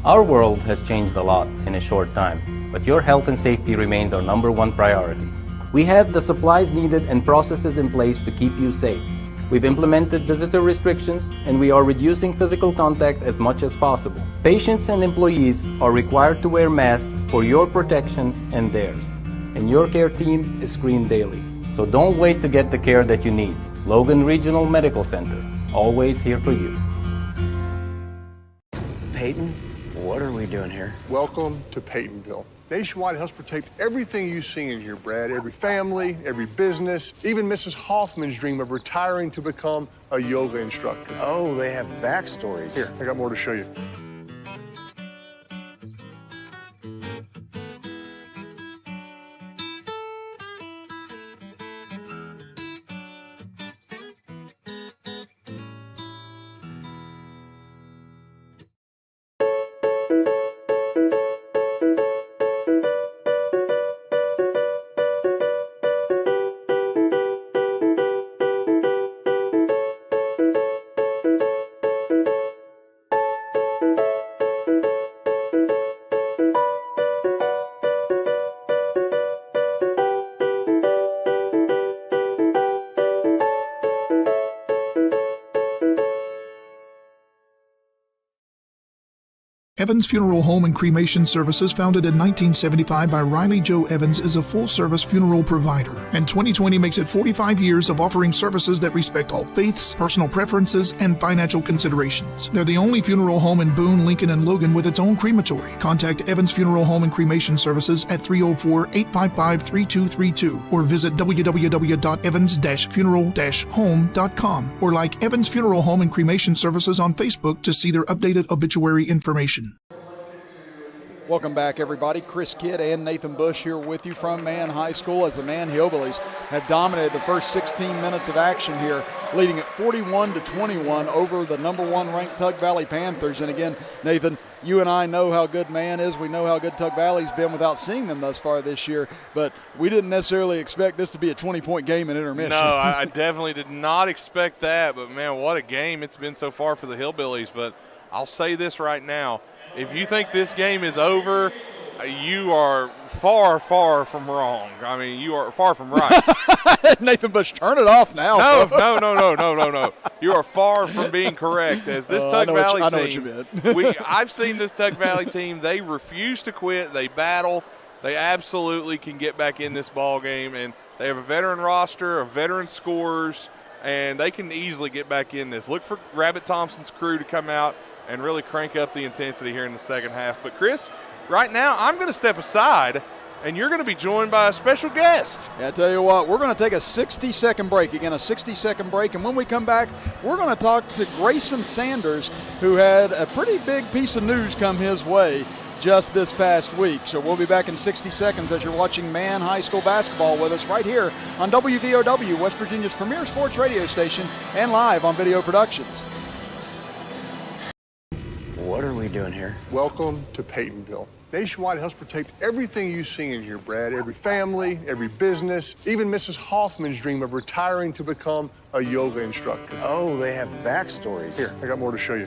Our world has changed a lot in a short time, but your health and safety remains our #1 priority. We have the supplies needed and processes in place to keep you safe. We've implemented visitor restrictions, and we are reducing physical contact as much as possible. Patients and employees are required to wear masks for your protection and theirs, and your care team is screened daily. So don't wait to get the care that you need. Logan Regional Medical Center, always here for you. Peyton, what are we doing here? Welcome to Peytonville. Nationwide helps protect everything you see in here, Brad. Every family, every business, even Mrs. Hoffman's dream of retiring to become a yoga instructor. Oh, they have backstories. Here, I got more to show you. Evans Funeral Home and Cremation Services, founded in 1975 by Riley Joe Evans, is a full-service funeral provider, and 2020 makes it 45 years of offering services that respect all faiths, personal preferences, and financial considerations. They're the only funeral home in Boone, Lincoln, and Logan with its own crematory. Contact Evans Funeral Home and Cremation Services at 304-855-3232 or visit www.evans-funeral-home.com or like Evans Funeral Home and Cremation Services on Facebook to see their updated obituary information. Welcome back, everybody. Chris Kidd and Nathan Bush here with you from Mann High School as the Mann Hillbillies have dominated the first 16 minutes of action here, leading at 41-21 over the number one ranked Tug Valley Panthers. And again, Nathan, you and I know how good Mann is. We know how good Tug Valley's been without seeing them thus far this year, but we didn't necessarily expect this to be a 20-point game in intermission. No, I definitely did not expect that, but man, what a game it's been so far for the Hillbillies. But I'll say this right now. If you think this game is over, you are far, far from wrong. I mean, you are far from right. Nathan Bush, turn it off now. No. You are far from being correct. As this Tug Valley team, I've seen this Tug Valley team. They refuse to quit. They battle. They absolutely can get back in this ball game, and they have a veteran roster of veteran scorers, and they can easily get back in this. Look for Rabbit Thompson's crew to come out and really crank up the intensity here in the second half. But, Chris, right now I'm going to step aside, and you're going to be joined by a special guest. Yeah, I tell you what, we're going to take a 60-second break. Again, a 60-second break. And when we come back, we're going to talk to Grayson Sanders, who had a pretty big piece of news come his way just this past week. So we'll be back in 60 seconds as you're watching Mann High School basketball with us right here on WVOW, West Virginia's premier sports radio station, and live on Video Productions. What are we doing here? Welcome to Peytonville. Nationwide helps protect everything you see in here, Brad. Every family, every business, even Mrs. Hoffman's dream of retiring to become a yoga instructor. Oh, they have backstories. Here, I got more to show you.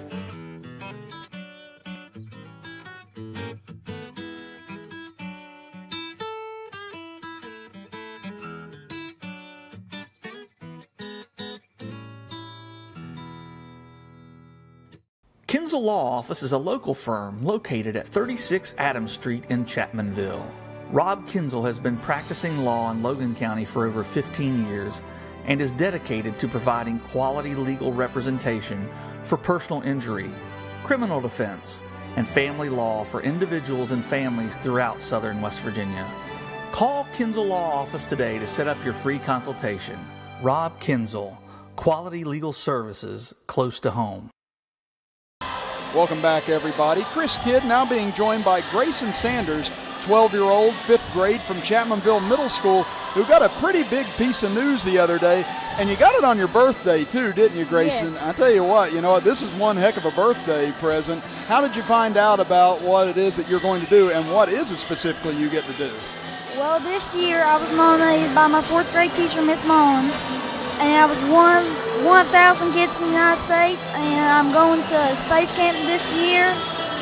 Kinzel Law Office is a local firm located at 36 Adams Street in Chapmanville. Rob Kinzel has been practicing law in Logan County for over 15 years and is dedicated to providing quality legal representation for personal injury, criminal defense, and family law for individuals and families throughout southern West Virginia. Call Kinzel Law Office today to set up your free consultation. Rob Kinzel, quality legal services close to home. Welcome back, everybody. Chris Kidd now being joined by Grayson Sanders, 12-year-old, 5th grade from Chapmanville Middle School, who got a pretty big piece of news the other day. And you got it on your birthday, too, didn't you, Grayson? Yes. I tell you what, this is one heck of a birthday present. How did you find out about what it is that you're going to do, and what is it specifically you get to do? Well, this year I was nominated by my 4th grade teacher, Miss Mullins, and I was one of 1,000 kids in the United States, and I'm going to Space Camp this year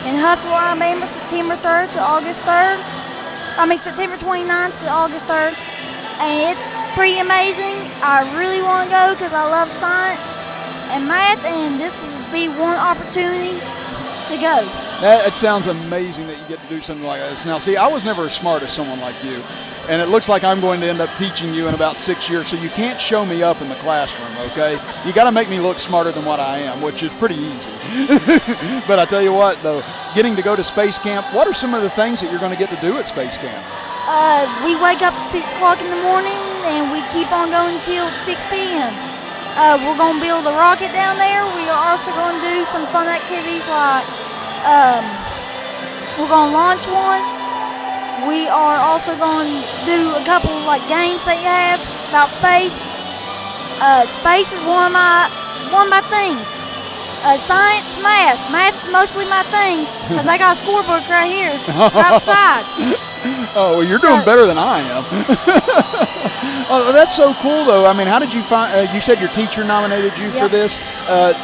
in Huntsville, Alabama, September 29th to August 3rd, and it's pretty amazing. I really want to go because I love science and math, and this will be one opportunity to go. That sounds amazing that you get to do something like this. Now, see, I was never as smart as someone like you, and it looks like I'm going to end up teaching you in about 6 years, so you can't show me up in the classroom, okay? You got to make me look smarter than what I am, which is pretty easy. But I tell you what, though, getting to go to space camp, what are some of the things that you're going to get to do at space camp? We wake up at 6 o'clock in the morning, and we keep on going till 6 p.m. We're going to build a rocket down there. We are also going to do some fun activities like we're going to launch one. We are also going to do a couple like games that you have about space. Space is one of my things. Science, math. Math's mostly my thing because I got a scorebook right here, right beside. Oh, well, you're doing better than I am. Oh, that's so cool, though. I mean, how did you find? You said your teacher nominated you for this.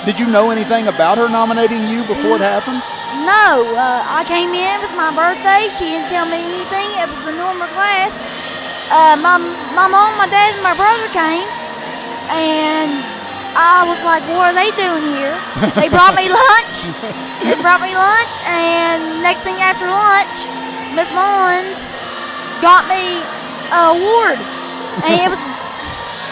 Did you know anything about her nominating you before it happened? No, I came in. It was my birthday. She didn't tell me anything. It was a normal class. My mom, my dad, and my brother came, and I was like, "What are they doing here?" They brought me lunch. And next thing after lunch, Miss Mullins got me an award, and it was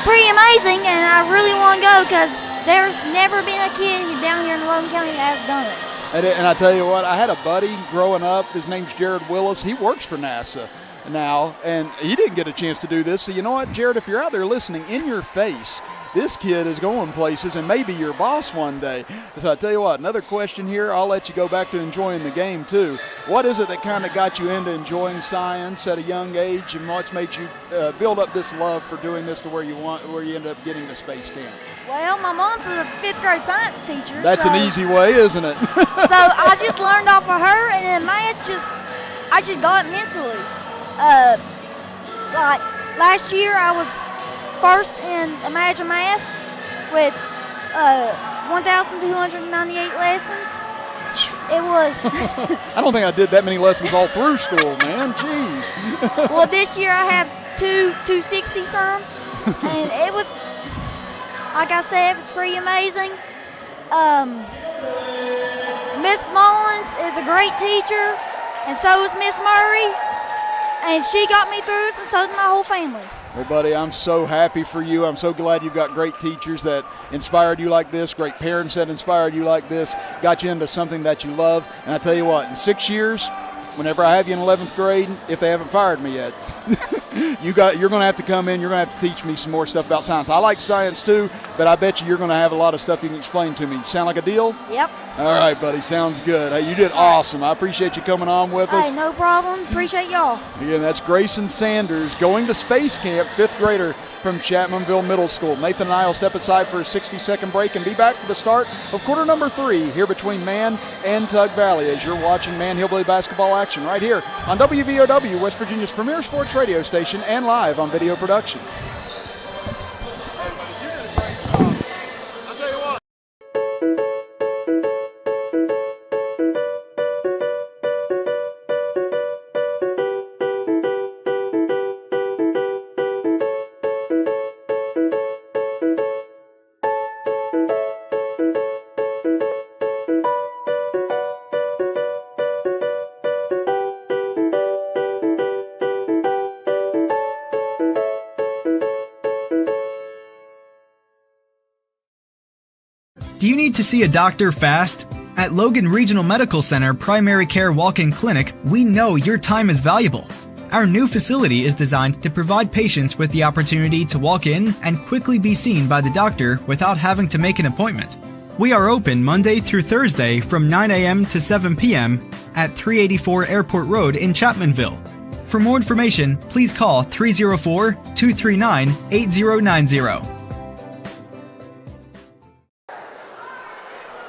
pretty amazing. And I really want to go because there's never been a kid down here in Logan County that has done it. And I tell you what, I had a buddy growing up. His name's Jared Willis. He works for NASA now, and he didn't get a chance to do this. So you know what, Jared, if you're out there listening, in your face, this kid is going places and maybe your boss one day. So I tell you what, another question here. I'll let you go back to enjoying the game too. What is it that kind of got you into enjoying science at a young age, and what's made you build up this love for doing this to where you end up getting to space camp? Well, my mom's a 5th grade science teacher. That's an easy way, isn't it? So I just learned off of her, and then math I just got it mentally. Like last year, I was first in Imagine Math with 1,298 lessons. It was. I don't think I did that many lessons all through school, man. Jeez. Well, this year I have 260 some, and it was, like I said, it was pretty amazing. Miss Mullins is a great teacher, and so is Miss Murray, and she got me through it, and so did my whole family. Well, buddy, I'm so happy for you. I'm so glad you've got great teachers that inspired you like this, great parents that inspired you like this, got you into something that you love. And I tell you what, in 6 years, whenever I have you in 11th grade, if they haven't fired me yet, you're going to have to come in. You're going to have to teach me some more stuff about science. I like science too, but I bet you're going to have a lot of stuff you can explain to me. Sound like a deal? Yep. All right, buddy. Sounds good. Hey, you did awesome. I appreciate you coming on with us. Hey, no problem. Appreciate y'all. Again, that's Grayson Sanders going to space camp, 5th grader from Chapmanville Middle School. Nathan and I will step aside for a 60-second break and be back for the start of quarter number 3 here between Man and Tug Valley as you're watching Man Hillbilly basketball action right here on WVOW, West Virginia's premier sports radio station, and live on Video Productions. Do you need to see a doctor fast? At Logan Regional Medical Center Primary Care Walk-In Clinic, we know your time is valuable. Our new facility is designed to provide patients with the opportunity to walk in and quickly be seen by the doctor without having to make an appointment. We are open Monday through Thursday from 9 a.m. to 7 p.m. at 384 Airport Road in Chapmanville. For more information, please call 304-239-8090.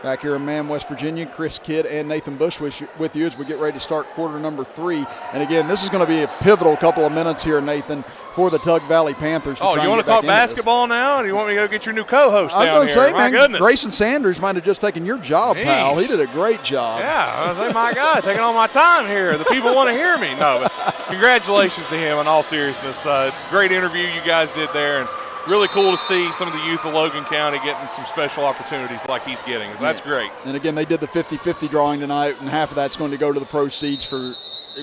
Back here in Man, West Virginia, Chris Kidd and Nathan Bush with you as we get ready to start quarter number 3. And again, this is going to be a pivotal couple of minutes here, Nathan, for the Tug Valley Panthers. Oh, you want to talk basketball now, or do you want me to go get your new co-host down here? I was going to say, my man, goodness. Grayson Sanders might have just taken your job, pal. He did a great job. Yeah, I was like, my God, taking all my time here. The people want to hear me. No, but congratulations to him in all seriousness. Great interview you guys did there, and really cool to see some of the youth of Logan County getting some special opportunities like he's getting. So that's great. And again, they did the 50-50 drawing tonight, and half of that's going to go to the proceeds for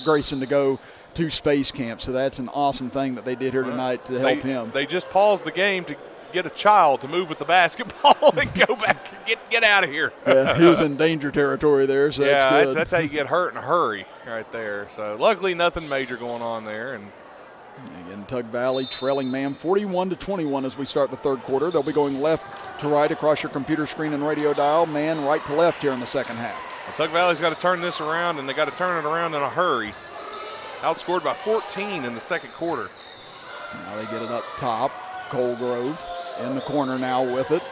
Grayson to go to space camp. So that's an awesome thing that they did here tonight to help him. They just paused the game to get a child to move with the basketball and go back and get out of here. Yeah, he was in danger territory there, so that's good. That's how you get hurt in a hurry right there. So luckily nothing major going on there. And again, Tug Valley trailing man 41-21 as we start the third quarter. They'll be going left to right across your computer screen and radio dial, man right to left here in the second half. Well, Tug Valley's got to turn this around, and they got to turn it around in a hurry. Outscored by 14 in the second quarter. Now they get it up top. Colgrove in the corner now with it.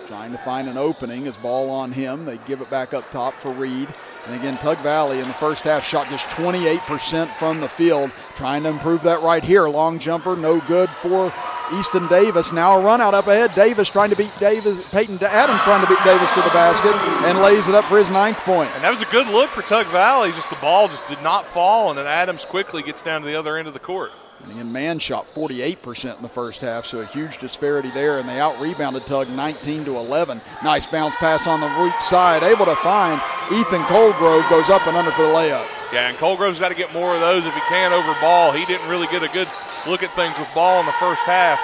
Trying to find an opening. His ball on him. They give it back up top for Reed. And again, Tug Valley in the first half shot just 28% from the field. Trying to improve that right here. Long jumper, no good for Easton Davis. Now a run out up ahead. Davis trying to beat Davis. Peyton Adams trying to beat Davis to the basket and lays it up for his 9th point. And that was a good look for Tug Valley. Just the ball just did not fall, and then Adams quickly gets down to the other end of the court. And again, man shot 48% in the first half, so a huge disparity there, and they out-rebounded Tug 19-11. Nice bounce pass on the weak side, able to find Ethan Colgrove, goes up and under for the layup. Yeah, and Colgrove's got to get more of those if he can over ball. He didn't really get a good look at things with ball in the first half.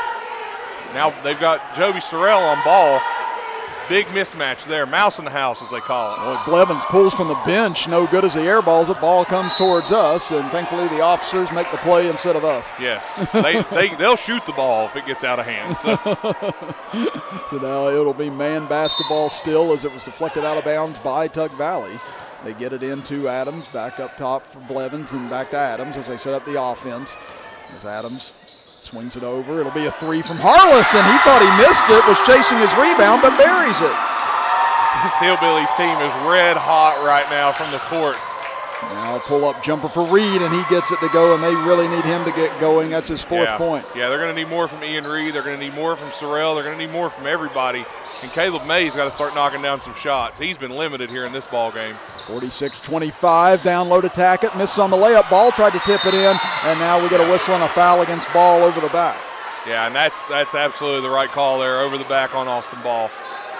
Now they've got Joby Sorrell on ball. Big mismatch there. Mouse in the house, as they call it. Well, Blevins pulls from the bench. No good as he airballs it. Ball comes towards us, and thankfully the officers make the play instead of us. Yes. They'll shoot the ball if it gets out of hand. So. So now it'll be man basketball still as it was deflected out of bounds by Tug Valley. They get it into Adams, back up top for Blevins, and back to Adams as they set up the offense. As Adams swings it over. It'll be a three from Harless, and he thought he missed it, was chasing his rebound, but buries it. This Hillbillies team is red hot right now from the court. Now pull-up jumper for Reed, and he gets it to go, and they really need him to get going. That's his 4th point. Yeah, they're going to need more from Ian Reed. They're going to need more from Sorrell. They're going to need more from everybody. And Caleb May's got to start knocking down some shots. He's been limited here in this ball game. 46-25, down low to Tackett, misses on the layup. Ball tried to tip it in, and now we get a whistle and a foul against Ball over the back. Yeah, and that's absolutely the right call there, over the back on Austin Ball.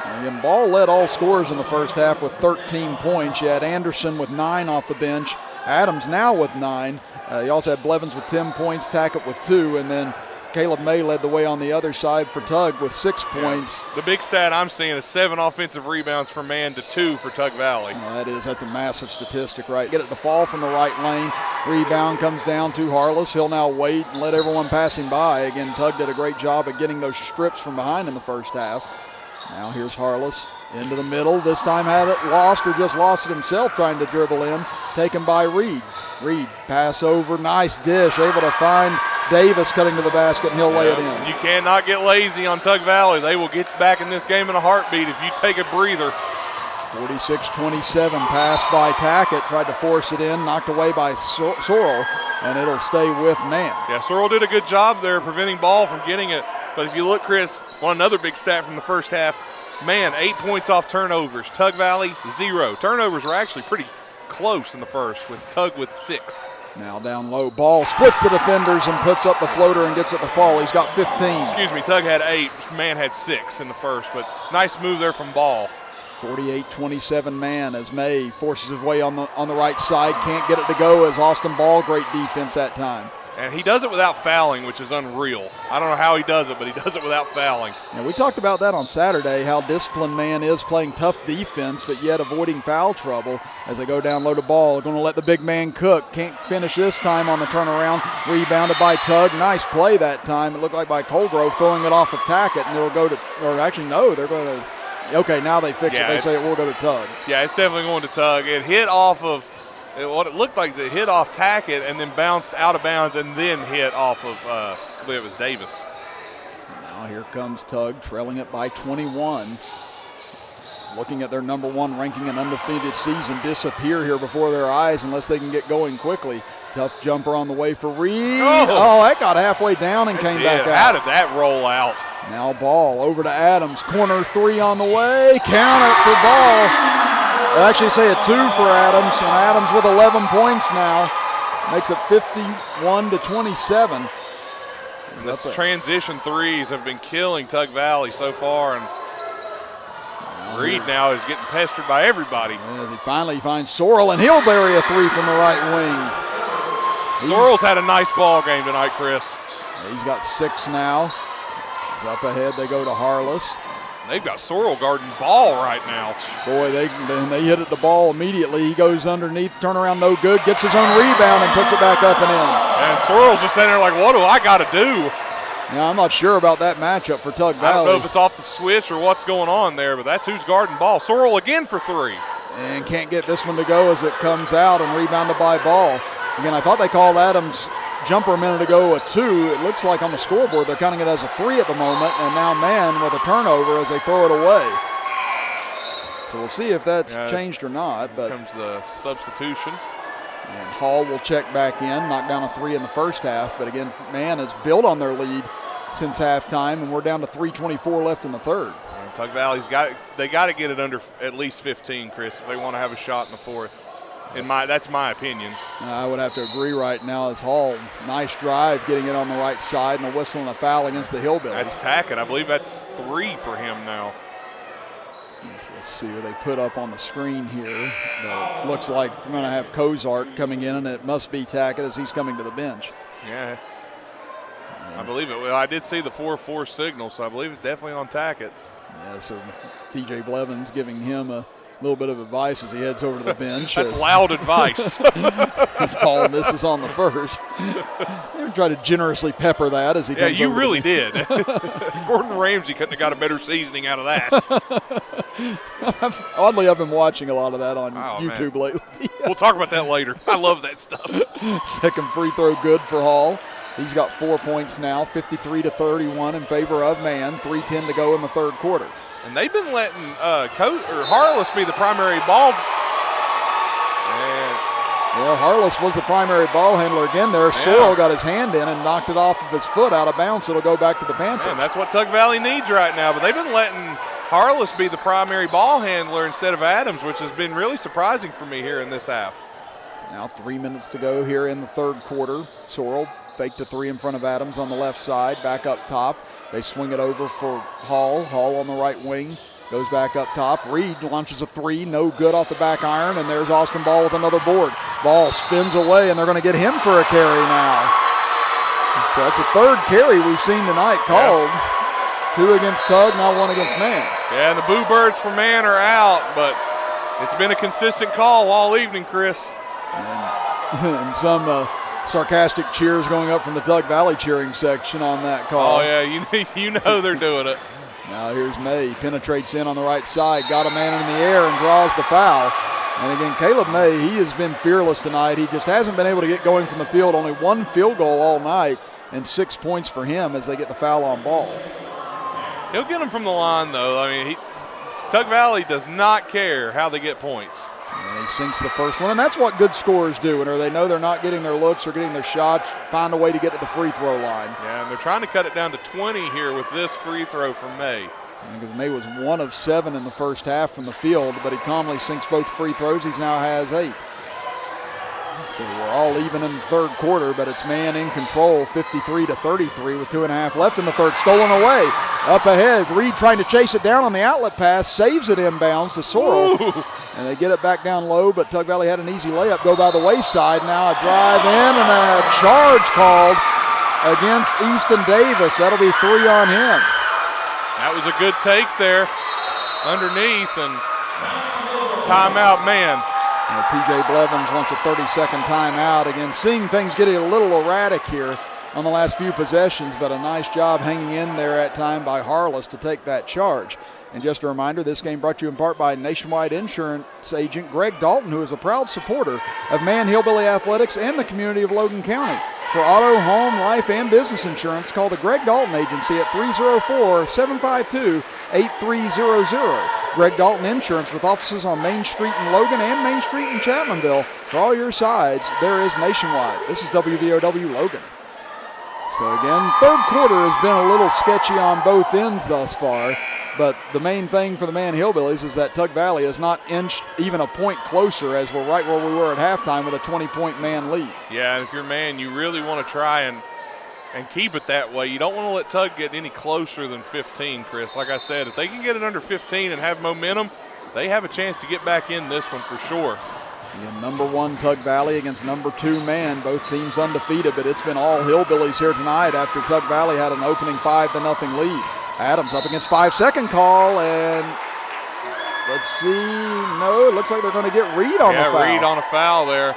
And Ball led all scorers in the first half with 13 points. You had Anderson with 9 off the bench. Adams now with 9. You also had Blevins with 10 points, Tackett with 2, and then Caleb May led the way on the other side for Tug with 6 points. The big stat I'm seeing is 7 offensive rebounds from man to 2 for Tug Valley. Well, that's a massive statistic, right? Get it to fall from the right lane. Rebound comes down to Harless. He'll now wait and let everyone pass him by. Again, Tug did a great job of getting those strips from behind in the first half. Now here's Harless into the middle. This time had it lost or just lost it himself trying to dribble in. Taken by Reed. Reed, pass over, nice dish. Able to find Davis cutting to the basket, and he'll lay it in. You cannot get lazy on Tug Valley. They will get back in this game in a heartbeat if you take a breather. 46-27, pass by Tackett, tried to force it in, knocked away by Sorrell, and it'll stay with man. Yeah, Sorrell did a good job there preventing Ball from getting it. But if you look, Chris, another big stat from the first half, man, 8 points off turnovers. Tug Valley, 0. Turnovers were actually pretty close in the first, with Tug with 6. Now down low, Ball splits the defenders and puts up the floater and gets it to fall. He's got 15. Excuse me, Tug had 8, man had 6 in the first, but nice move there from Ball. 48-27 man as May forces his way on the right side, can't get it to go as Austin Ball, great defense that time. And he does it without fouling, which is unreal. I don't know how he does it, but he does it without fouling. And we talked about that on Saturday, how disciplined man is playing tough defense, but yet avoiding foul trouble as they go down low to Ball. They're going to let the big man cook. Can't finish this time on the turnaround. Rebounded by Tug. Nice play that time. It looked like by Colgrove throwing it off of Tackett, and they'll go to, or actually no, they're going to, okay, now they fix it. They say it will go to Tug. Yeah, it's definitely going to Tug. It hit off of, what it looked like it hit off Tackett and then bounced out of bounds and then hit off of, I believe it was Davis. Now here comes Tug, trailing it by 21. Looking at their number 1 ranking and undefeated season disappear here before their eyes unless they can get going quickly. Tough jumper on the way for Reed. Oh, that got halfway down and came back out. How did that roll out? Now Ball over to Adams. Corner 3 on the way. Count it for Ball. They actually say a 2 for Adams, and Adams with 11 points now. Makes it 51-27. The transition threes have been killing Tug Valley so far, and Reed now is getting pestered by everybody. He finally finds Sorrell, and he'll bury a three from the right wing. Sorrell's had a nice ball game tonight, Chris. He's got 6 now. He's up ahead. They go to Harless. They've got Sorrell guarding ball right now. Boy, they hit at the ball immediately. He goes underneath, turnaround no good, gets his own rebound and puts it back up and in. And Sorrell's just standing there like, what do I got to do? Yeah, I'm not sure about that matchup for Tug Valley. I don't know if it's off the switch or what's going on there, but that's who's guarding ball. Sorrell again for 3. And can't get this one to go as it comes out and rebounded by Ball. Again, I thought they called Adams' jumper a minute ago a 2. It looks like on the scoreboard they're counting it as a 3 at the moment, and now man with a turnover as they throw it away. So we'll see if that's changed or not. But here comes the substitution. And Hall will check back in, knock down a 3 in the first half. But again, man has built on their lead since halftime, and we're down to 3:24 left in the third. And Tug Valley's got to get it under at least 15, Chris, if they want to have a shot in the fourth. That's my opinion. I would have to agree right now as Hall, nice drive, getting it on the right side, and a whistle and a foul against the Hillbillies. That's Tackett. I believe that's 3 for him now. Let's see what they put up on the screen here. But it looks like we're going to have Cozart coming in, and it must be Tackett as he's coming to the bench. Yeah, I believe it. Well, I did see the 4-4 signal, so I believe it's definitely on Tackett. Yeah, so T.J. Blevins giving him a little bit of advice as he heads over to the bench. That's loud advice. As Hall misses on the first. They try to generously pepper that as he comes over. Yeah, you really did. Gordon Ramsay couldn't have got a better seasoning out of that. Oddly, I've been watching a lot of that on YouTube lately. We'll talk about that later. I love that stuff. Second free throw good for Hall. He's got 4 points now, 53-31 in favor of man. 3:10 to go in the third quarter. And they've been letting Harless be the primary ball. Well, Harless was the primary ball handler again there. Sorrell got his hand in and knocked it off of his foot out of bounds. It'll go back to the Panthers. And that's what Tug Valley needs right now. But they've been letting Harless be the primary ball handler instead of Adams, which has been really surprising for me here in this half. Now 3 minutes to go here in the third quarter. Sorrell faked a 3 in front of Adams on the left side, back up top. They swing it over for Hall. Hall on the right wing, goes back up top. Reed launches a 3, no good off the back iron, and there's Austin Ball with another board. Ball spins away, and they're going to get him for a carry now. So that's the third carry we've seen tonight called. 2 against Tug, now 1 against man. Yeah, and the Boo Birds for man are out, but it's been a consistent call all evening, Chris. And some sarcastic cheers going up from the Tug Valley cheering section on that call. Oh, yeah, you know they're doing it. Now here's May, penetrates in on the right side, got a man in the air and draws the foul. And again, Caleb May, he has been fearless tonight. He just hasn't been able to get going from the field. Only 1 field goal all night and 6 points for him as they get the foul on Ball. He'll get them from the line, though. I mean, Tug Valley does not care how they get points. And he sinks the first one, and that's what good scorers do. When they know they're not getting their looks or getting their shots, find a way to get to the free throw line. Yeah, and they're trying to cut it down to 20 here with this free throw from May. Because May was 1 of 7 in the first half from the field, but he calmly sinks both free throws. He now has 8. So we're all even in the third quarter, but it's man in control, 53-33 with 2.5 left in the third. Stolen away. Up ahead, Reed trying to chase it down on the outlet pass, saves it inbounds to Sorrell. Ooh. And they get it back down low, but Tug Valley had an easy layup, go by the wayside. Now a drive in and a charge called against Easton Davis. That'll be 3 on him. That was a good take there underneath, and timeout man. T.J. Blevins wants a 30-second timeout. Again, seeing things getting a little erratic here on the last few possessions, but a nice job hanging in there at time by Harless to take that charge. And just a reminder, this game brought to you in part by Nationwide Insurance agent Greg Dalton, who is a proud supporter of Man Hillbilly Athletics and the community of Logan County. For auto, home, life, and business insurance, call the Greg Dalton Agency at 304-752-8300. Greg Dalton Insurance, with offices on Main Street in Logan and Main Street in Chapmanville. For all your sides, there is Nationwide. This is WVOW Logan. So again, third quarter has been a little sketchy on both ends thus far, but the main thing for the Man Hillbillies is that Tug Valley has not inched even a point closer, as we're right where we were at halftime with a 20-point man lead. Yeah, and if you're man, you really want to try and and keep it that way. You don't want to let Tug get any closer than 15, Chris. Like I said, if they can get it under 15 and have momentum, they have a chance to get back in this one for sure. And number 1 Tug Valley against number 2 Man. Both teams undefeated, but it's been all Hillbillies here tonight after Tug Valley had an opening 5-0 lead. Adams up against 5-second call, and let's see. No, it looks like they're going to get Reed on the foul. Yeah, Reed on a foul there.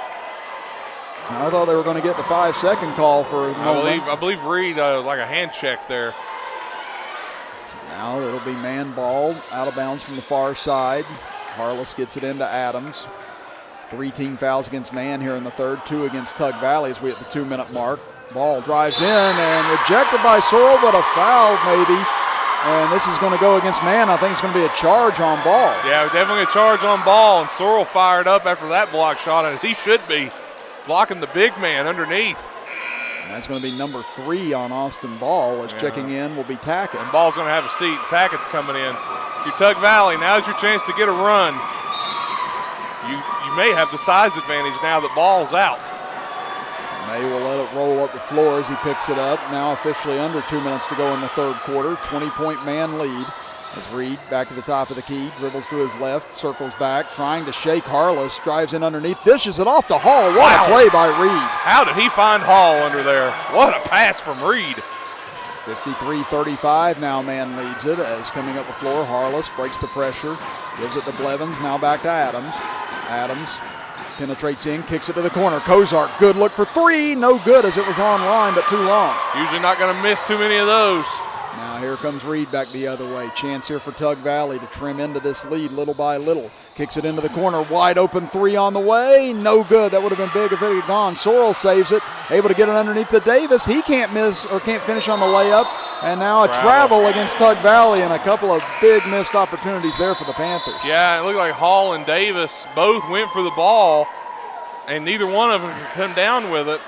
I thought they were going to get the 5-second call for a moment. I believe Reed, like a hand check there. Now it'll be man ball, out of bounds from the far side. Harless gets it into Adams. 3 team fouls against Man here in the third, 2 against Tug Valley as we hit the 2-minute mark. Ball drives in and rejected by Sorrell, but a foul maybe. And this is going to go against Man. I think it's going to be a charge on Ball. Yeah, definitely a charge on Ball, and Sorrell fired up after that block shot, as he should be, blocking the big man underneath. And that's going to be number 3 on Austin Ball, as checking in will be Tackett. And Ball's going to have a seat. Tackett's coming in. Your Tug Valley, now's your chance to get a run. You may have the size advantage now that Ball's out. May will let it roll up the floor as he picks it up. Now officially under 2 minutes to go in the third quarter. 20-point Man lead. As Reed back to the top of the key, dribbles to his left, circles back, trying to shake Harless, drives in underneath, dishes it off to Hall. What a play by Reed. How did he find Hall under there? What a pass from Reed. 53-35 now Man leads it as coming up the floor. Harless breaks the pressure, gives it to Blevins, now back to Adams. Adams penetrates in, kicks it to the corner. Kozart, good look for 3, no good as it was on line, but too long. Usually not going to miss too many of those. Now here comes Reed back the other way. Chance here for Tug Valley to trim into this lead little by little. Kicks it into the corner, wide open 3 on the way, no good. That would have been big if it had gone. Sorrell saves it, able to get it underneath to Davis. He can't miss or can't finish on the layup. And now a travel against Tug Valley, and a couple of big missed opportunities there for the Panthers. Yeah, it looked like Hall and Davis both went for the ball, and neither one of them could come down with it.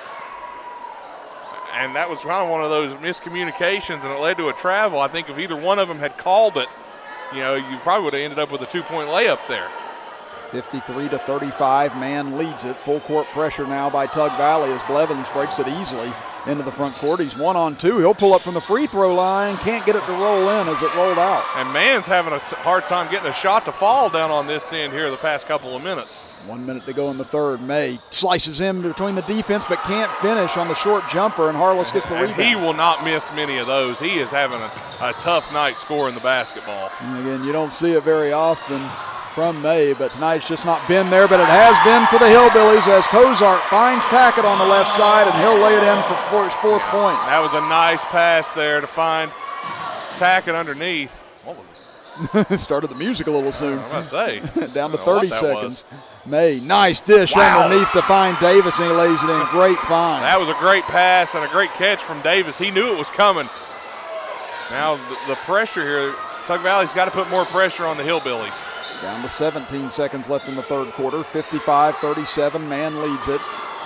And that was kind of one of those miscommunications, and it led to a travel. I think if either one of them had called it, you probably would have ended up with a 2-point layup there. 53-35, Man leads it. Full court pressure now by Tug Valley as Blevins breaks it easily into the front court. He's 1-on-2. He'll pull up from the free throw line. Can't get it to roll in as it rolled out. And Man's having a hard time getting a shot to fall down on this end here the past couple of minutes. 1 minute to go in the third. May slices in between the defense but can't finish on the short jumper, and Harless gets the rebound. He will not miss many of those. He is having a tough night scoring the basketball. And again, you don't see it very often from May, but tonight's just not been there, but it has been for the Hillbillies as Kozart finds Tackett on the left side, and he'll lay it in for his 4th point. That was a nice pass there to find Tackett underneath. What was it? Started the music a little soon. I'm about to say. Down to 30 seconds. May, nice dish underneath to find Davis, and he lays it in. Great find. That was a great pass and a great catch from Davis. He knew it was coming. Now the pressure here, Tug Valley's got to put more pressure on the Hillbillies. Down to 17 seconds left in the third quarter. 55-37, Man leads it.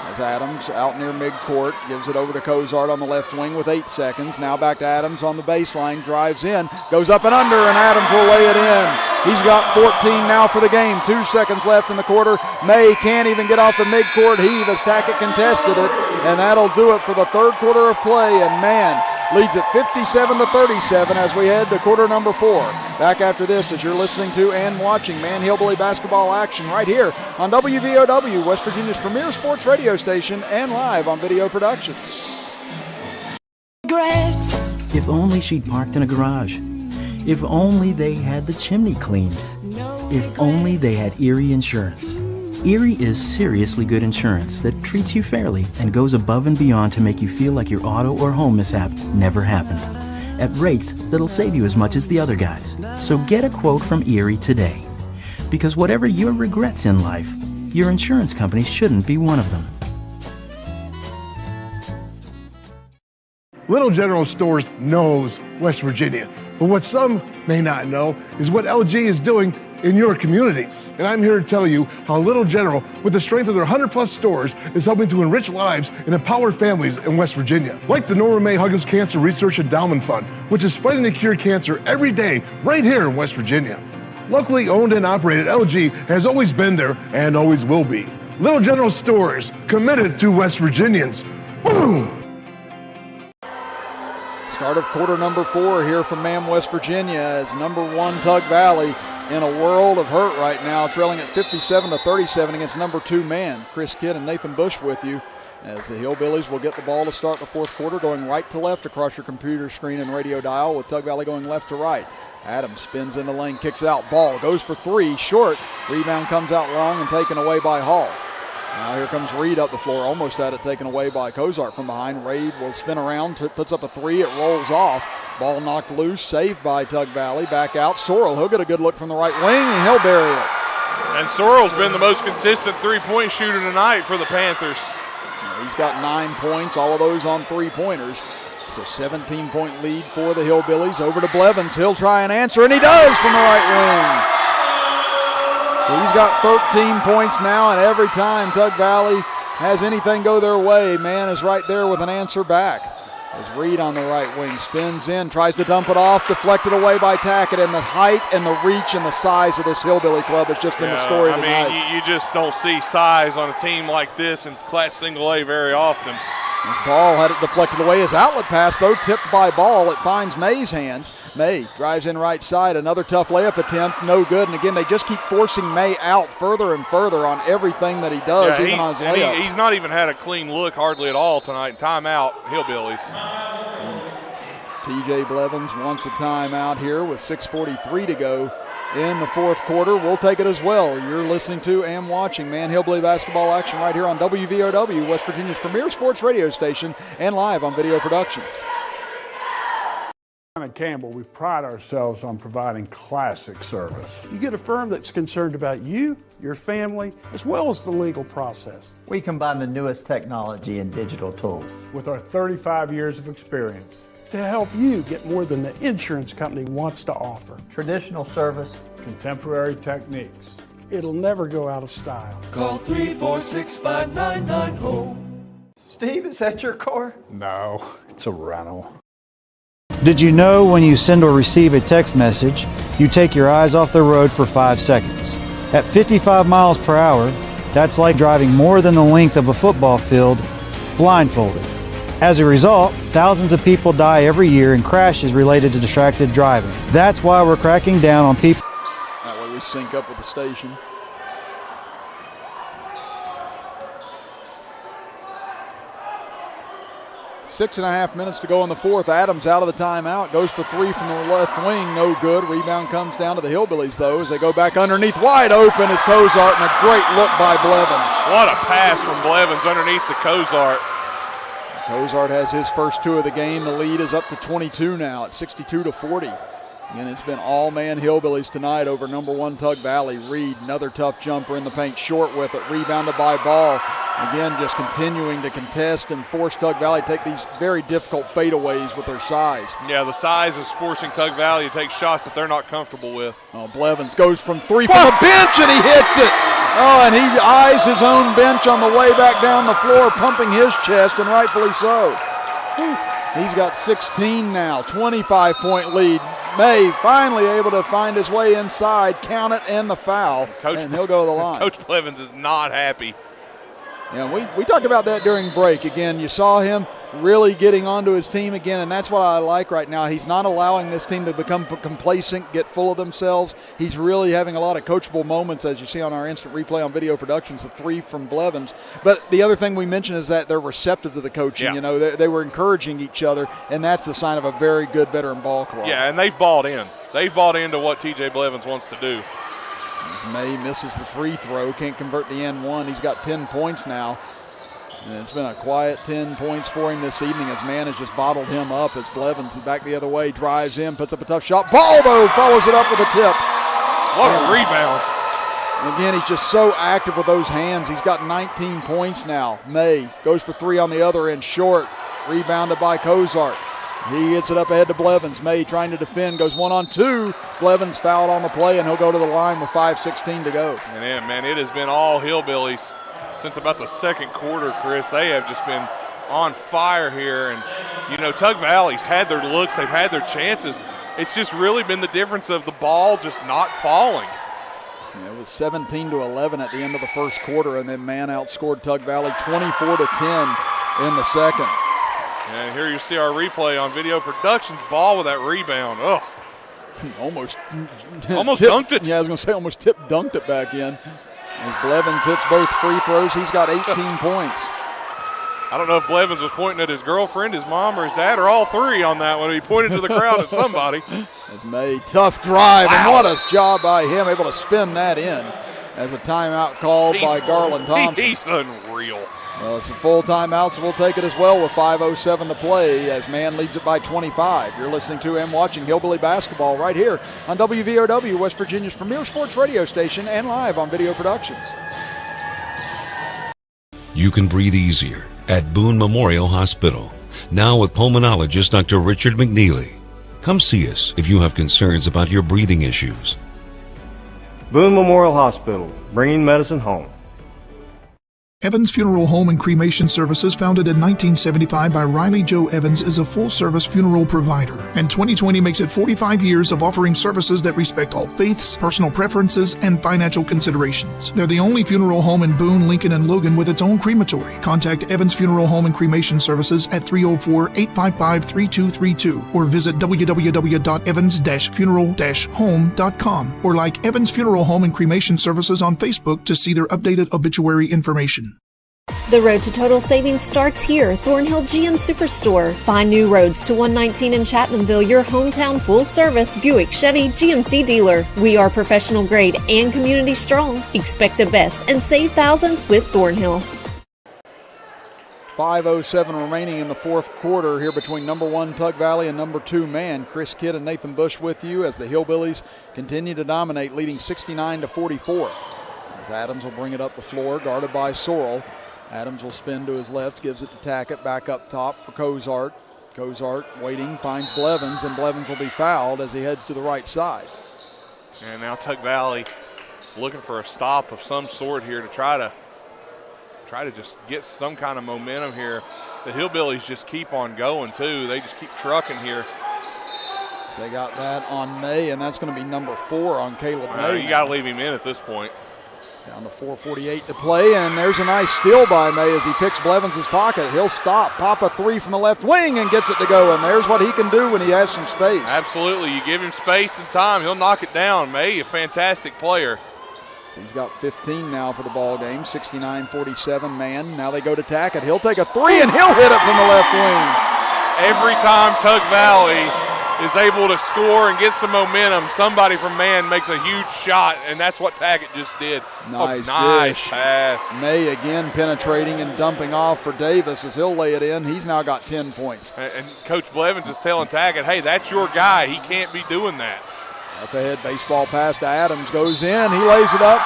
As Adams out near midcourt, gives it over to Kozart on the left wing with 8 seconds. Now back to Adams on the baseline, drives in, goes up and under, and Adams will lay it in. He's got 14 now for the game. 2 seconds left in the quarter. May can't even get off the midcourt heave as Tackett contested it, and that'll do it for the third quarter of play, and Man leads it 57-37 as we head to quarter number 4. Back after this as you're listening to and watching Man Hillbilly basketball action right here on WVOW, West Virginia's premier sports radio station, and live on Video Productions. If only she'd parked in a garage. If only they had the chimney cleaned. If only they had Erie Insurance. Erie is seriously good insurance that treats you fairly and goes above and beyond to make you feel like your auto or home mishap never happened, at rates that'll save you as much as the other guys. So get a quote from Erie today. Because whatever your regrets in life, your insurance company shouldn't be one of them. Little General Stores knows West Virginia, but what some may not know is what LG is doing in your communities. And I'm here to tell you how Little General, with the strength of their 100+ stores, is helping to enrich lives and empower families in West Virginia. Like the Norma May Huggins Cancer Research Endowment Fund, which is fighting to cure cancer every day right here in West Virginia. Locally owned and operated, LG has always been there and always will be. Little General Stores, committed to West Virginians. Boom! Start of quarter number 4 here from Mam, West Virginia, as number 1 Tug Valley in a world of hurt right now, trailing at 57-37 against number 2 Man. Chris Kidd and Nathan Bush with you, as the Hillbillies will get the ball to start the fourth quarter, going right to left across your computer screen and radio dial, with Tug Valley going left to right. Adams spins in the lane, kicks it out, ball goes for 3, short. Rebound comes out long and taken away by Hall. Now here comes Reed up the floor, almost had it taken away by Cozart from behind. Reed will spin around, puts up a 3, it rolls off. Ball knocked loose, saved by Tug Valley. Back out, Sorrell, he'll get a good look from the right wing, and he'll bury it. And Sorrell's been the most consistent three-point shooter tonight for the Panthers. He's got 9 points, all of those on three-pointers. So 17-point lead for the Hillbillies. Over to Blevins, he'll try and answer, and he does from the right wing. He's got 13 points now, and every time Tug Valley has anything go their way, Man is right there with an answer back. As Reed on the right wing spins in, tries to dump it off, deflected away by Tackett, and the height and the reach and the size of this Hillbilly club has just been the story of the night. I mean, you just don't see size on a team like this in Class Single A very often. His ball had it deflected away. His outlet pass, though, tipped by Ball. It finds May's hands. May drives in right side. Another tough layup attempt. No good. And again, they just keep forcing May out further and further on everything that he does, even on his layup. He's not even had a clean look hardly at all tonight. Timeout, Hillbillies. TJ Blevins wants a timeout here with 6:43 to go in the fourth quarter. We'll take it as well. You're listening to and watching Man Hillbilly basketball action right here on WVOW, West Virginia's premier sports radio station, and live on Video Productions. At Campbell, we pride ourselves on providing classic service. You get a firm that's concerned about you, your family, as well as the legal process. We combine the newest technology and digital tools with our 35 years of experience to help you get more than the insurance company wants to offer. Traditional service, contemporary techniques. It'll never go out of style. Call 346-599-HOME. Steve, is that your car? No, it's a rental. Did you know when you send or receive a text message, you take your eyes off the road for 5 seconds? At 55 miles per hour, that's like driving more than the length of a football field blindfolded. As a result, thousands of people die every year in crashes related to distracted driving. That's why we're cracking down on people. That way we sync up with the station. Six and a half minutes to go in the fourth. Adams out of the timeout. Goes for 3 from the left wing. No good. Rebound comes down to the Hillbillies, though, as they go back underneath. Wide open is Cozart, and a great look by Blevins. What a pass from Blevins underneath the Cozart. Cozart has his first 2 of the game. The lead is up to 22 now at 62-40. And it's been all-man Hillbillies tonight over number 1 Tug Valley. Reed, another tough jumper in the paint, short with it. Rebounded by Ball. Again, just continuing to contest and force Tug Valley to take these very difficult fadeaways with their size. Yeah, the size is forcing Tug Valley to take shots that they're not comfortable with. Oh, Blevins goes from 3 from the bench, and he hits it. Oh, and he eyes his own bench on the way back down the floor, pumping his chest, and rightfully so. He's got 16 now, 25-point lead. May finally able to find his way inside, count it, and the foul, and he'll go to the line. Coach Blevins is not happy. Yeah, we talked about that during break. Again, you saw him really getting onto his team again, and that's what I like right now. He's not allowing this team to become complacent, get full of themselves. He's really having a lot of coachable moments, as you see on our instant replay on Video Productions, the 3 from Blevins. But the other thing we mentioned is that they're receptive to the coaching. Yeah. You know, they were encouraging each other, and that's the sign of a very good veteran ball club. Yeah, and they've bought in. They've bought into what TJ Blevins wants to do. As May misses the free throw, can't convert the N1. He's got 10 points now. And it's been a quiet 10 points for him this evening as Man has just bottled him up as Blevins is back the other way, drives in, puts up a tough shot. Ball, though, follows it up with a tip. What a rebound. And again, he's just so active with those hands. He's got 19 points now. May goes for 3 on the other end, short. Rebounded by Cozart. He gets it up ahead to Blevins. May trying to defend, goes 1-on-2. Blevins fouled on the play, and he'll go to the line with 5:16 to go. And then, man, it has been all Hillbillies since about the second quarter, Chris. They have just been on fire here. And, you know, Tug Valley's had their looks. They've had their chances. It's just really been the difference of the ball just not falling. Yeah, it was 17-11 at the end of the first quarter, and then Man outscored Tug Valley 24-10 in the second. And here you see our replay on Video Productions. Ball with that rebound. Oh, Almost dunked it. Yeah, I was going to say almost dunked it back in. As Blevins hits both free throws, he's got 18 points. I don't know if Blevins was pointing at his girlfriend, his mom, or his dad, or all three on that one. He pointed to the crowd at somebody. As May, tough drive, and what a job by him, able to spin that in as a timeout called by Garland Thompson. He's unreal. Well, it's a full timeout, so we'll take it as well with 5:07 to play as Man leads it by 25. You're listening to and watching Hillbilly Basketball right here on WVOW, West Virginia's premier sports radio station, and live on Video Productions. You can breathe easier at Boone Memorial Hospital, now with pulmonologist Dr. Richard McNeely. Come see us if you have concerns about your breathing issues. Boone Memorial Hospital, bringing medicine home. Evans Funeral Home and Cremation Services, founded in 1975 by Riley Joe Evans, is a full-service funeral provider, and 2020 makes it 45 years of offering services that respect all faiths, personal preferences, and financial considerations. They're the only funeral home in Boone, Lincoln, and Logan with its own crematory. Contact Evans Funeral Home and Cremation Services at 304-855-3232 or visit www.evans-funeral-home.com or like Evans Funeral Home and Cremation Services on Facebook to see their updated obituary information. The road to total savings starts here. Thornhill GM Superstore. Find new roads to 119 in Chapmanville, your hometown full-service Buick Chevy GMC dealer. We are professional grade and community strong. Expect the best and save thousands with Thornhill. 5:07 remaining in the fourth quarter here between number 1 Tug Valley and number 2 Man. Chris Kidd and Nathan Bush with you as the Hillbillies continue to dominate, leading 69-44. As Adams will bring it up the floor, guarded by Sorrell. Adams will spin to his left, gives it to Tackett, back up top for Cozart. Cozart waiting, finds Blevins, and Blevins will be fouled as he heads to the right side. And now Tug Valley looking for a stop of some sort here to try to just get some kind of momentum here. The Hillbillies just keep on going too. They just keep trucking here. They got that on May, and that's going to be number 4 on Caleb May. You got to leave him in at this point. Down to 4:48 to play, and there's a nice steal by May as he picks Blevins' pocket. He'll stop, pop a 3 from the left wing, and gets it to go, and there's what he can do when he has some space. Absolutely. You give him space and time, he'll knock it down. May, a fantastic player. So he's got 15 now for the ball game, 69-47 Man. Now they go to Tackett. He'll take a 3, and he'll hit it from the left wing. Every time Tug Valley is able to score and get some momentum, somebody from Man makes a huge shot, and that's what Tackett just did. Nice pass. May again penetrating and dumping off for Davis as he'll lay it in. He's now got 10 points. And Coach Blevins is telling Tackett, hey, that's your guy. He can't be doing that. Up ahead, baseball pass to Adams, goes in, he lays it up.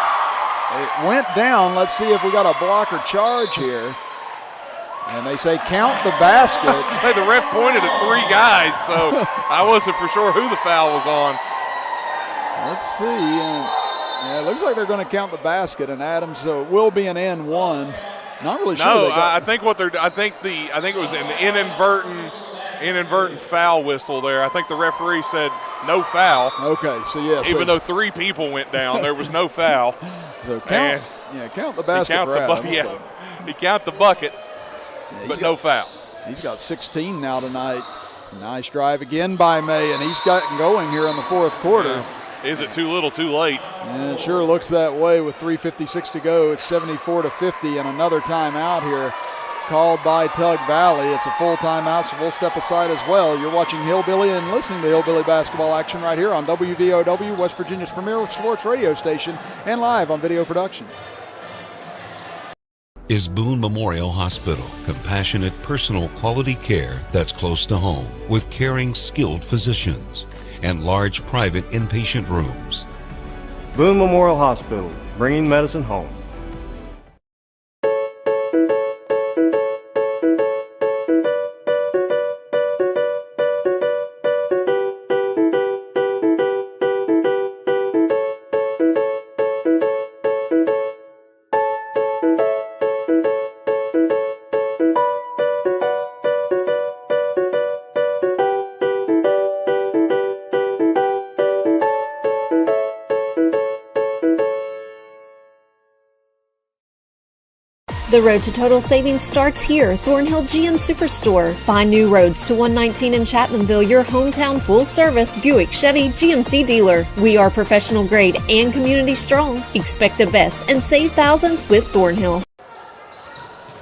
It went down. Let's see if we got a block or charge here. And they say count the basket. The ref pointed at 3 guys, so I wasn't for sure who the foul was on. Let's see. Yeah, it looks like they're going to count the basket, and Adams will be an N1. Not really sure. No, I think it was an inadvertent foul whistle there. I think the referee said no foul. Okay, so yes. Even though 3 people went down, there was no foul. So count the basket. He count the bucket. But no foul. He's got 16 now tonight. Nice drive again by May, and he's gotten going here in the fourth quarter. Yeah. Is it too little, too late? Yeah, it sure looks that way with 3:56 to go. It's 74-50, and another timeout here called by Tug Valley. It's a full timeout, so we'll step aside as well. You're watching Hillbilly and listening to Hillbilly basketball action right here on WVOW, West Virginia's premier sports radio station, and live on Video Production. Is Boone Memorial Hospital. Compassionate, personal, quality care that's close to home with caring, skilled physicians and large private inpatient rooms. Boone Memorial Hospital, bringing medicine home. The road to total savings starts here. Thornhill GM Superstore. Find new roads to 119 in Chapmanville, your hometown full-service Buick Chevy GMC dealer. We are professional grade and community strong. Expect the best and save thousands with Thornhill.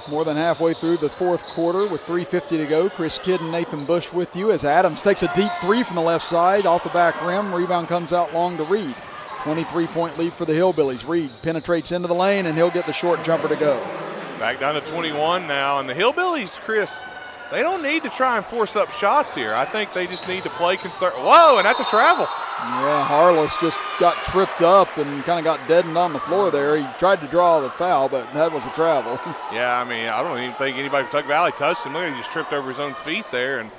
More than halfway through the fourth quarter with 3:50 to go. Chris Kidd and Nathan Bush with you as Adams takes a deep three from the left side off the back rim. Rebound comes out long to Reed. 23-point lead for the Hillbillies. Reed penetrates into the lane, and he'll get the short jumper to go. Back down to 21 now, and the Hillbillies, Chris, they don't need to try and force up shots here. I think they just need to play Whoa, and that's a travel. Yeah, Harless just got tripped up and kind of got deadened on the floor there. He tried to draw the foul, but that was a travel. Yeah, I mean, I don't even think anybody from Tug Valley touched him. Look, he just tripped over his own feet there, and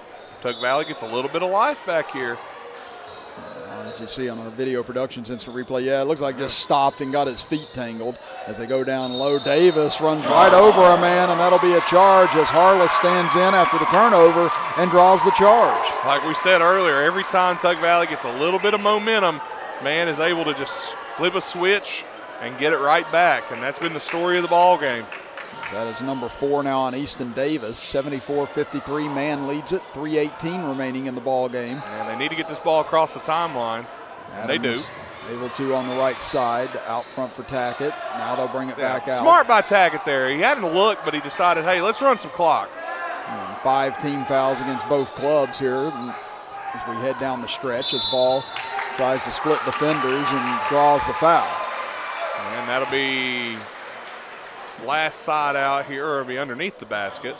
Tug Valley gets a little bit of life back here. As you see on our video productions instant replay, yeah, it looks like just stopped and got his feet tangled as they go down low. Davis runs right over a man, and that'll be a charge as Harless stands in after the turnover and draws the charge. Like we said earlier, every time Tug Valley gets a little bit of momentum, man is able to just flip a switch and get it right back, and that's been the story of the ball game. That is number 4 now on Easton Davis. 74-53, man leads it. 3:18 remaining in the ball game. And they need to get this ball across the timeline. And they do. Able to on the right side, out front for Tackett. Now they'll bring it back out. Smart by Tackett there. He hadn't looked, but he decided, hey, let's run some clock. And 5 team fouls against both clubs here as we head down the stretch as Ball tries to split defenders and draws the foul. And that'll be last side out here, or it'll be underneath the basket.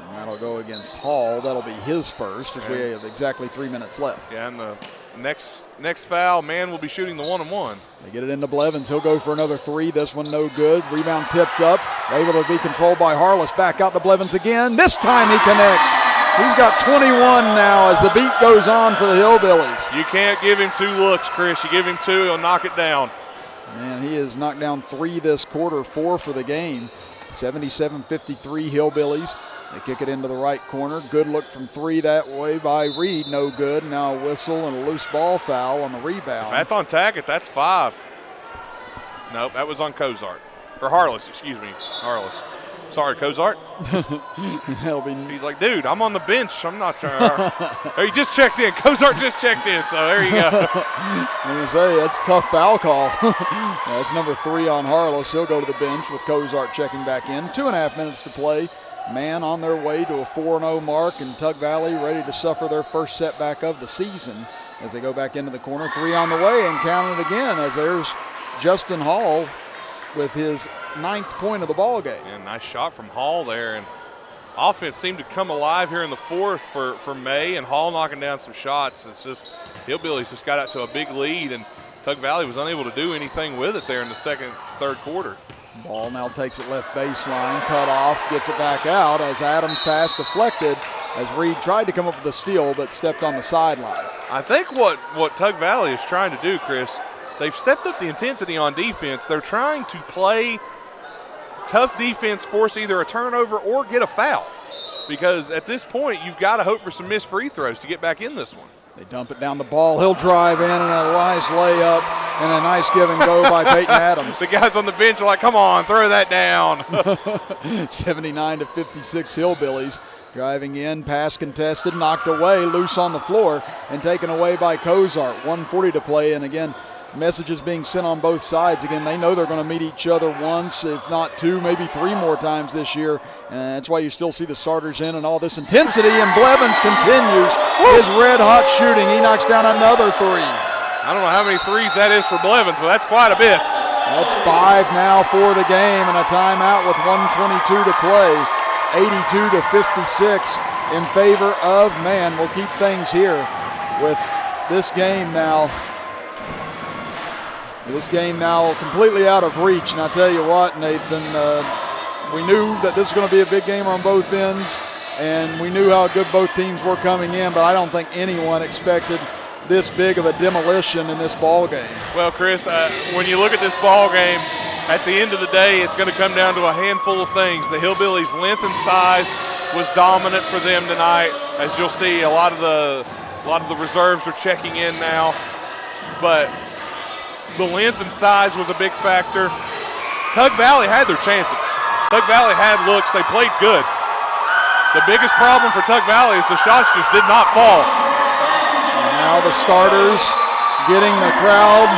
And that'll go against Hall. That'll be his first as we have exactly 3 minutes left. Yeah, and the next foul, man will be shooting the 1-and-1. They get it into Blevins. He'll go for another 3. This one no good. Rebound tipped up. Able to be controlled by Harless. Back out to Blevins again. This time he connects. He's got 21 now as the beat goes on for the Hillbillies. You can't give him 2 looks, Chris. You give him 2, he'll knock it down. Man, he has knocked down 3 this quarter, 4 for the game. 77-53 Hillbillies. They kick it into the right corner. Good look from 3 that way by Reed. No good. Now a whistle and a loose ball foul on the rebound. If that's on Tackett, that's 5. Nope, that was on Cozart. Or Harless, excuse me. Harless. Sorry, Cozart. He's like, dude, I'm on the bench. I'm not trying. He just checked in. Cozart just checked in, so there you go. I'm going to say, that's a tough foul call. That's number 3 on Harless. He'll go to the bench with Cozart checking back in. 2.5 minutes to play. Man on their way to a 4-0 mark, and Tug Valley ready to suffer their first setback of the season as they go back into the corner. 3 on the way, and count it again as there's Justin Hall with his 9th point of the ball game. Yeah, nice shot from Hall there, and offense seemed to come alive here in the 4th for May, and Hall knocking down some shots. It's just Hillbillies just got out to a big lead, and Tug Valley was unable to do anything with it there in the third quarter. Ball now takes it left baseline, cut off, gets it back out as Adams' pass deflected as Reed tried to come up with a steal but stepped on the sideline. I think what Tug Valley is trying to do, Chris, they've stepped up the intensity on defense. They're trying to play tough defense, force either a turnover or get a foul. Because at this point, you've got to hope for some missed free throws to get back in this one. They dump it down the ball. He'll drive in and a nice layup and a nice give and go by Peyton Adams. The guys on the bench are like, come on, throw that down. 79-56 Hillbillies. Driving in, pass contested, knocked away, loose on the floor, and taken away by Cozart. 1:40 to play, and again, messages being sent on both sides. Again, they know they're going to meet each other once, if not 2, maybe 3 more times this year. And that's why you still see the starters in and all this intensity. And Blevins continues his red-hot shooting. He knocks down another 3. I don't know how many threes that is for Blevins, but that's quite a bit. That's 5 now for the game, and a timeout with 1:22 to play. 82-56 in favor of Man. We'll keep things here with this game now. This game now completely out of reach. And I tell you what, Nathan, we knew that this was going to be a big game on both ends, and we knew how good both teams were coming in, but I don't think anyone expected this big of a demolition in this ball game. Well, Chris, when you look at this ball game, at the end of the day, it's going to come down to a handful of things. The Hillbillies' length and size was dominant for them tonight. As you'll see, a lot of the reserves are checking in now, but the length and size was a big factor. Tug Valley had their chances. Tug Valley had looks. They played good. The biggest problem for Tug Valley is the shots just did not fall. And now the starters getting the crowd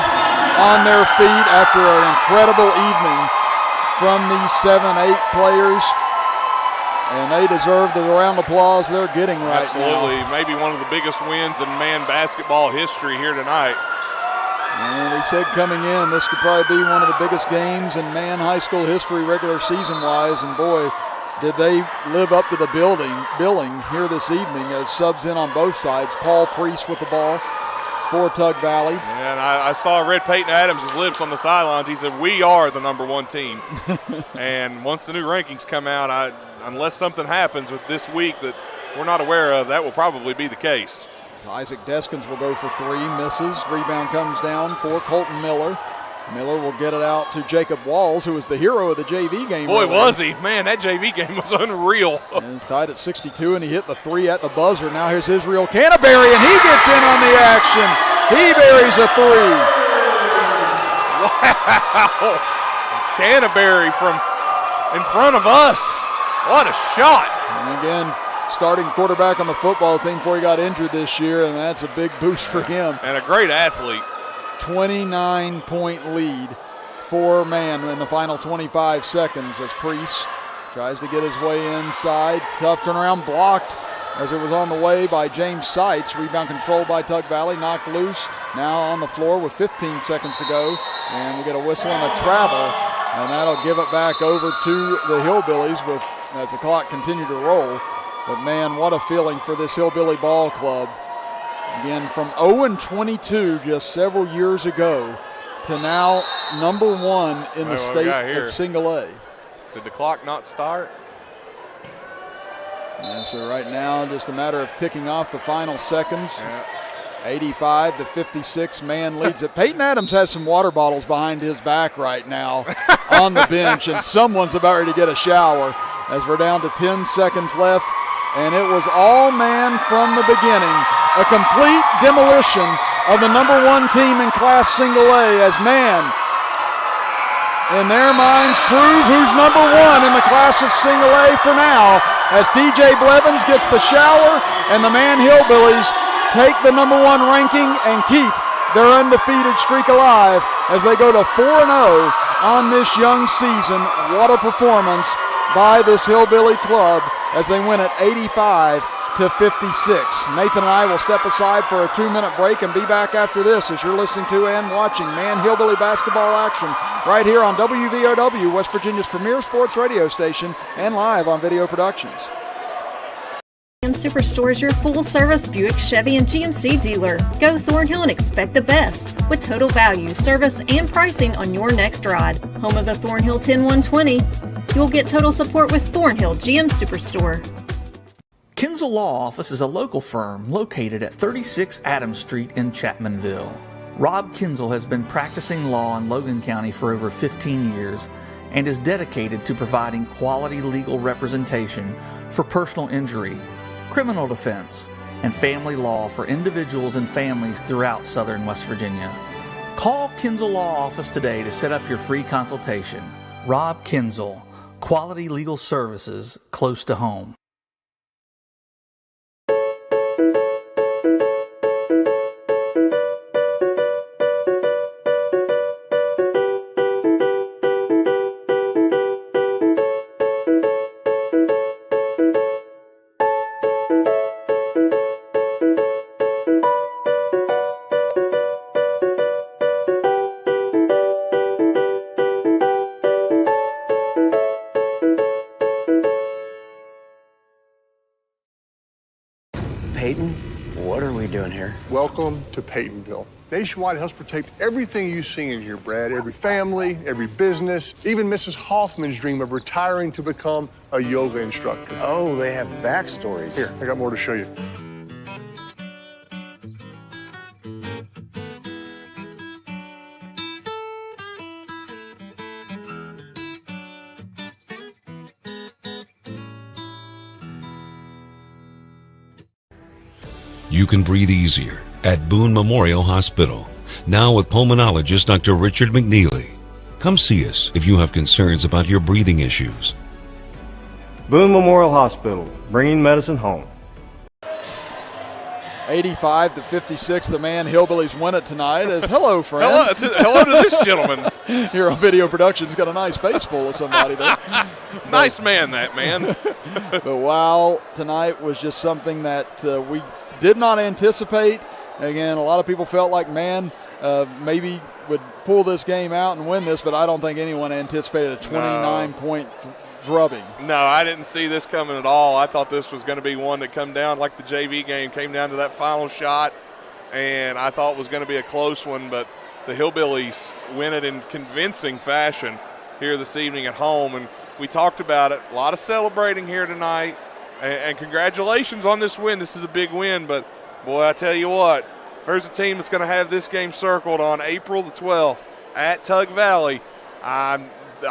on their feet after an incredible evening from these 7-8 players. And they deserve the round of applause they're getting right Absolutely. now. Maybe one of the biggest wins in man basketball history here tonight. And we said coming in, this could probably be one of the biggest games in man high school history regular season-wise. And boy, did they live up to the billing here this evening as subs in on both sides. Paul Priest with the ball for Tug Valley. And I saw Red Peyton Adams' lips on the sidelines. He said, we are the number one team. And once the new rankings come out, unless something happens with this week that we're not aware of, that will probably be the case. So Isaac Deskins will go for three, misses. Rebound comes down for Colton Miller. Miller will get it out to Jacob Walls, who was the hero of the JV game. Boy, was he. Man, that JV game was unreal. And it's tied at 62, and he hit the three at the buzzer. Now here's Israel Canterbury, and he gets in on the action. He buries a three. Wow. Canterbury from in front of us. What a shot. And again, starting quarterback on the football team before he got injured this year, and that's a big boost for him. And a great athlete. 29-point lead for man in the final 25 seconds as Priest tries to get his way inside. Tough turnaround, blocked as it was on the way by James Seitz. Rebound controlled by Tug Valley, knocked loose. Now on the floor with 15 seconds to go. And we get a whistle and a travel, and that'll give it back over to the Hillbillies as the clock continued to roll. But man, what a feeling for this Hillbilly ball club. Again, from 0-22 just several years ago to now number one in the state of single A. Did the clock not start? And so right now, just a matter of ticking off the final seconds. 85-56, man leads it. Peyton Adams has some water bottles behind his back right now on the bench, and someone's about ready to get a shower as we're down to 10 seconds left. And it was all man from the beginning. A complete demolition of the number one team in Class Single A as man, in their minds, prove who's number one in the Class of Single A for now as TJ Blevins gets the shower and the Man Hillbillies take the number one ranking and keep their undefeated streak alive as they go to 4-0 on this young season. What a performance by this Hillbilly club as they win at 85-56. Nathan and I will step aside for a 2-minute break and be back after this as you're listening to and watching Man Hillbilly basketball action right here on WVOW, West Virginia's premier sports radio station, and live on Video Productions. Superstore is your full-service Buick, Chevy, and GMC dealer. Go Thornhill and expect the best with total value, service, and pricing on your next ride. Home of the Thornhill 10120. You'll get total support with Thornhill GM Superstore. Kinzel Law Office is a local firm located at 36 Adams Street in Chapmanville. Rob Kinzel has been practicing law in Logan County for over 15 years and is dedicated to providing quality legal representation for personal injury, criminal defense, and family law for individuals and families throughout southern West Virginia. Call Kinzel Law Office today to set up your free consultation. Rob Kinzel, quality legal services close to home. Peyton, what are we doing here? Welcome to Peytonville. Nationwide helps protect everything you see in here, Brad. Every family, every business, even Mrs. Hoffman's dream of retiring to become a yoga instructor. Oh, they have backstories. Here, I got more to show you. You can breathe easier at Boone Memorial Hospital, now with pulmonologist Dr. Richard McNeely. Come see us if you have concerns about your breathing issues. Boone Memorial Hospital, bringing medicine home. 85-56, the Man Hillbillies win it tonight. Hello, friend. Hello to this gentleman. Here on Video Production's got a nice face full of somebody there. Nice man, that man. But wow, tonight was just something that we did not anticipate. Again, a lot of people felt like maybe would pull this game out and win this, but I don't think anyone anticipated a 29-point drubbing. No, I didn't see this coming at all. I thought this was going to be one that come down like the JV game, came down to that final shot, and I thought it was going to be a close one, but the Hillbillies win it in convincing fashion here this evening at home, and we talked about it. A lot of celebrating here tonight, and congratulations on this win. This is a big win, but, boy, I tell you what, if there's a team that's going to have this game circled on April the 12th at Tug Valley, I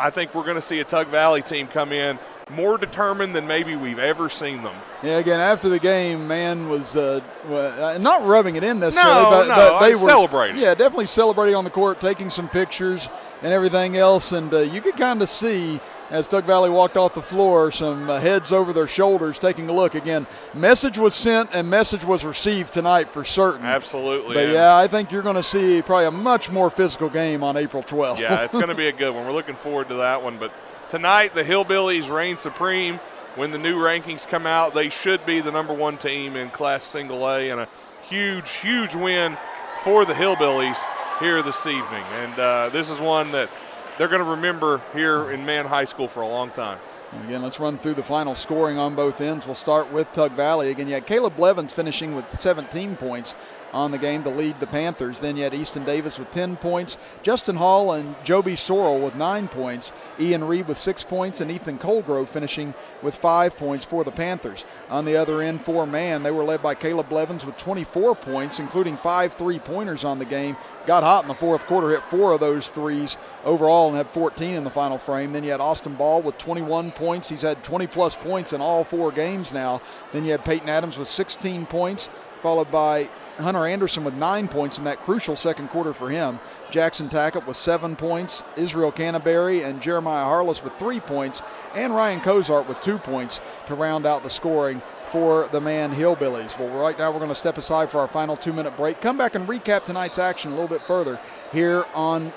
think we're going to see a Tug Valley team come in more determined than maybe we've ever seen them. Yeah, again, after the game, man was not rubbing it in necessarily, but they were celebrating. Yeah, definitely celebrating on the court, taking some pictures and everything else, and you could kind of see as Tug Valley walked off the floor, some heads over their shoulders taking a look. Again, message was sent and message was received tonight for certain. Absolutely. But, yeah, I think you're going to see probably a much more physical game on April 12th. Yeah, it's going to be a good one. We're looking forward to that one. But tonight, the Hillbillies reign supreme. When the new rankings come out, they should be the number one team in Class Single A, and a huge, huge win for the Hillbillies here this evening. And this is one that they're going to remember here in Man High School for a long time. And again, let's run through the final scoring on both ends. We'll start with Tug Valley. Again, you had Caleb Blevins finishing with 17 points on the game to lead the Panthers. Then you had Easton Davis with 10 points, Justin Hall and Joby Sorrell with 9 points, Ian Reed with 6 points, and Ethan Colgrove finishing with 5 points for the Panthers. On the other end, for Man, they were led by Caleb Blevins with 24 points, including 5 3-pointers on the game. Got hot in the fourth quarter, hit 4 of those threes overall and had 14 in the final frame. Then you had Austin Ball with 21 points. He's had 20-plus points in all 4 games now. Then you had Peyton Adams with 16 points, followed by Hunter Anderson with 9 points in that crucial second quarter for him. Jackson Tackett with 7 points, Israel Canterbury and Jeremiah Harless with 3 points, and Ryan Cozart with 2 points to round out the scoring for the Man Hillbillies. Well, right now we're going to step aside for our final 2-minute break. Come back and recap tonight's action a little bit further here on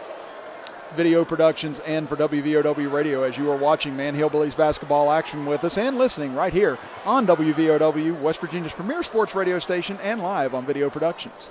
Video Productions and for WVOW Radio as you are watching Man Hillbillies basketball action with us and listening right here on WVOW, West Virginia's premier sports radio station, and live on Video Productions.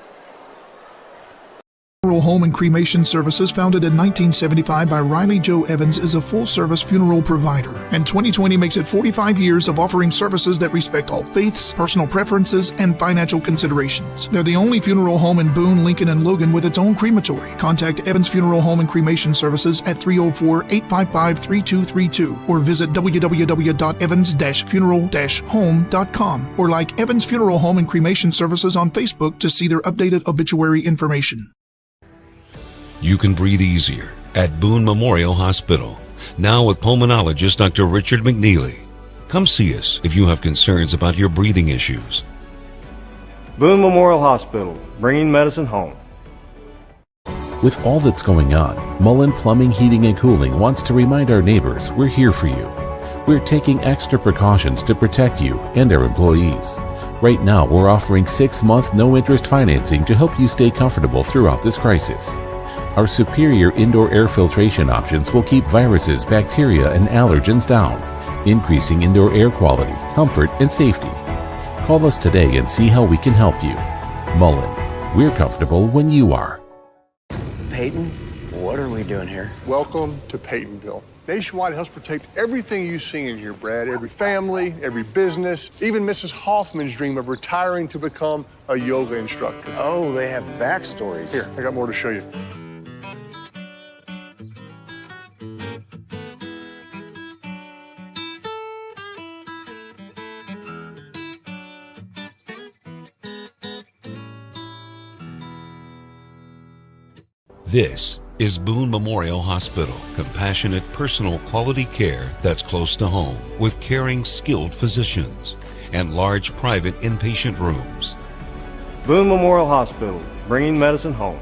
Funeral Home and Cremation Services, founded in 1975 by Riley Joe Evans, is a full-service funeral provider, and 2020 makes it 45 years of offering services that respect all faiths, personal preferences, and financial considerations. They're the only funeral home in Boone, Lincoln, and Logan with its own crematory. Contact Evans Funeral Home and Cremation Services at 304-855-3232 or visit www.evans-funeral-home.com or like Evans Funeral Home and Cremation Services on Facebook to see their updated obituary information. You can breathe easier at Boone Memorial Hospital, now with pulmonologist Dr. Richard McNeely. Come see us if you have concerns about your breathing issues. Boone Memorial Hospital, bringing medicine home. With all that's going on, Mullen Plumbing, Heating, and Cooling wants to remind our neighbors we're here for you. We're taking extra precautions to protect you and our employees. Right now, we're offering 6-month no-interest financing to help you stay comfortable throughout this crisis. Our superior indoor air filtration options will keep viruses, bacteria, and allergens down, increasing indoor air quality, comfort, and safety. Call us today and see how we can help you. Mullen, we're comfortable when you are. Peyton, what are we doing here? Welcome to Peytonville. Nationwide helps protect everything you see in here, Brad. Every family, every business, even Mrs. Hoffman's dream of retiring to become a yoga instructor. Oh, they have backstories. Here, I got more to show you. This is Boone Memorial Hospital, compassionate personal quality care that's close to home, with caring skilled physicians and large private inpatient rooms. Boone Memorial Hospital, bringing medicine home.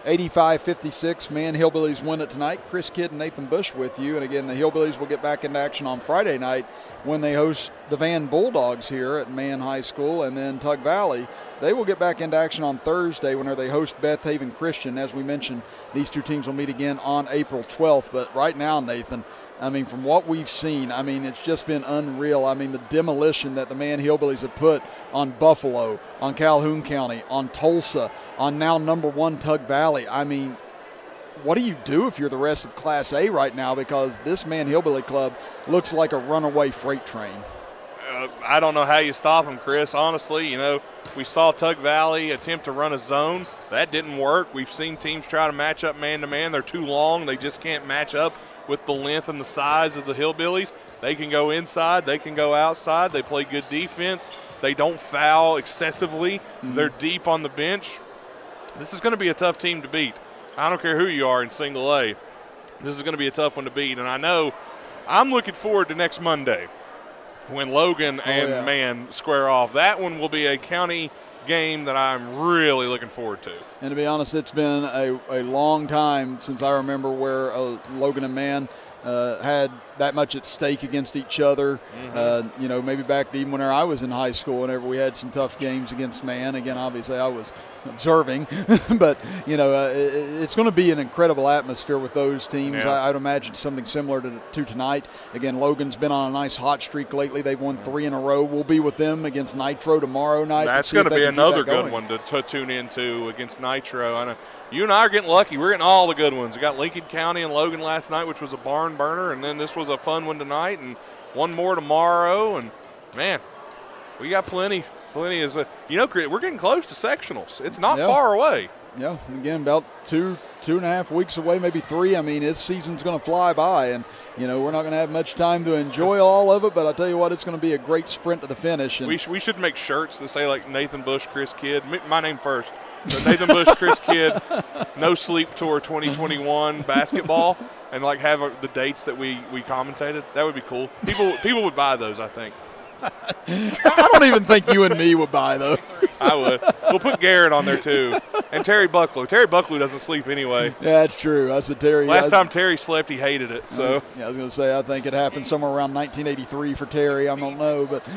85-56, Man Hillbillies win it tonight. Chris Kidd and Nathan Bush with you. And again, the Hillbillies will get back into action on Friday night when they host the Van Bulldogs here at Man High School. And then Tug Valley, they will get back into action on Thursday when they host Beth Haven Christian. As we mentioned, these two teams will meet again on April 12th. But right now, Nathan, I mean, from what we've seen, I mean, it's just been unreal. I mean, the demolition that the Man Hillbillies have put on Buffalo, on Calhoun County, on Tulsa, on now number 1 Tug Valley. I mean, what do you do if you're the rest of Class A right now? Because this Man Hillbilly club looks like a runaway freight train. I don't know how you stop them, Chris. Honestly, you know, we saw Tug Valley attempt to run a zone. That didn't work. We've seen teams try to match up man-to-man. They're too long. They just can't match up with the length and the size of the Hillbillies. They can go inside. They can go outside. They play good defense. They don't foul excessively. They're deep on the bench. This is going to be a tough team to beat. I don't care who you are in single A. This is going to be a tough one to beat. And I know I'm looking forward to next Monday when Logan and Man square off. That one will be a county game that I'm really looking forward to. And to be honest, it's been a long time since I remember where Logan and Man had that much at stake against each other. You know, maybe back to even when I was in high school, whenever we had some tough games against Man. Again, obviously I was observing, but, you know, it's going to be an incredible atmosphere with those teams. Yeah. I'd imagine something similar to tonight. Again, Logan's been on a nice hot streak lately. They've won 3 in a row. We'll be with them against Nitro tomorrow night. That's going to be another good one to tune into against Nitro. I know you and I are getting lucky. We're getting all the good ones. We got Lincoln County and Logan last night, which was a barn burner, and then this was a fun one tonight, and one more tomorrow. And, man, we got plenty. You know, we're getting close to sectionals. It's not far away. Yeah, again, about two and a half weeks away, maybe 3. I mean, this season's going to fly by, and, you know, we're not going to have much time to enjoy all of it, but I'll tell you what, it's going to be a great sprint to the finish. And we should make shirts that say, like, Nathan Bush, Chris Kidd. My name first. So Nathan Bush, Chris Kidd, No Sleep Tour 2021 basketball, and, like, have the dates that we commentated. That would be cool. People would buy those, I think. I don't even think you and me would buy those. I would. We'll put Garrett on there, too. And Terry Bucklew. Terry Bucklew doesn't sleep ananyway. Yeah, that's true. That's a Terry. Last time Terry slept, he hated it. So yeah, I was going to say, I think it happened somewhere around 1983 for Terry. I don't know. But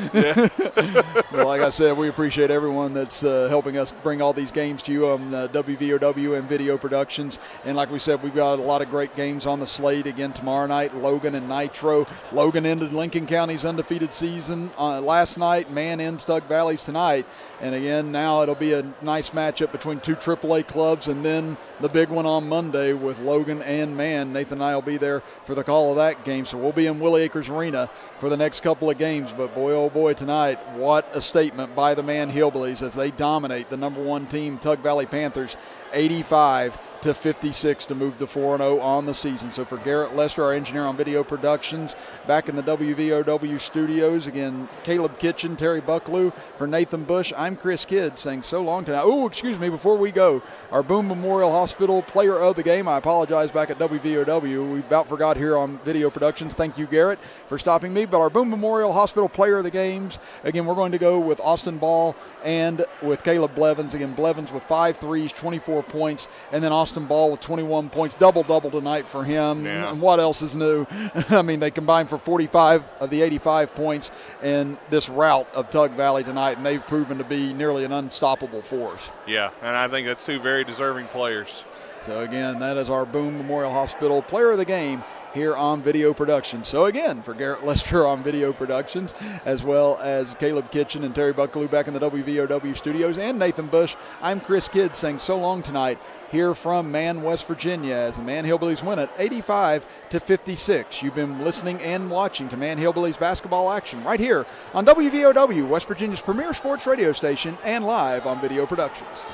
well, like I said, we appreciate everyone that's helping us bring all these games to you on WVOW and Video Productions. And like we said, we've got a lot of great games on the slate again tomorrow night, Logan and Nitro. Logan ended Lincoln County's undefeated season last night. Man ends Tug Valley's tonight. And again, now it'll be a nice matchup between 2 AAA clubs, and then the big one on Monday with Logan and Man. Nathan and I will be there for the call of that game, so we'll be in Willie Acres Arena for the next couple of games. But boy, oh boy, tonight, what a statement by the Man Hillbillies as they dominate the number 1 team, Tug Valley Panthers, 85-56 to move to 4-0 on the season. So for Garrett Lester, our engineer on Video Productions, back in the WVOW studios, again, Caleb Kitchen, Terry Bucklew, for Nathan Bush, I'm Chris Kidd saying so long tonight. Oh, excuse me, before we go, our Boone Memorial Hospital player of the game, I apologize, back at WVOW, we about forgot here on Video Productions. Thank you, Garrett, for stopping me. But our Boone Memorial Hospital player of the games, again, we're going to go with Austin Ball and with Caleb Blevins. Again, Blevins with 5 threes, 24 points, and then Austin Ball with 21 points, double-double tonight for him. Yeah. And what else is new? I mean, they combined for 45 of the 85 points in this rout of Tug Valley tonight, and they've proven to be nearly an unstoppable force. Yeah, and I think that's 2 very deserving players. So, again, that is our Boone Memorial Hospital player of the game here on Video Productions. So, again, for Garrett Lester on Video Productions, as well as Caleb Kitchen and Terry Bucklew back in the WVOW studios, and Nathan Bush, I'm Chris Kidd saying so long tonight here from Man, West Virginia, as the Man Hillbillies win it 85-56. You've been listening and watching to Man Hillbillies basketball action right here on WVOW, West Virginia's premier sports radio station, and live on Video Productions.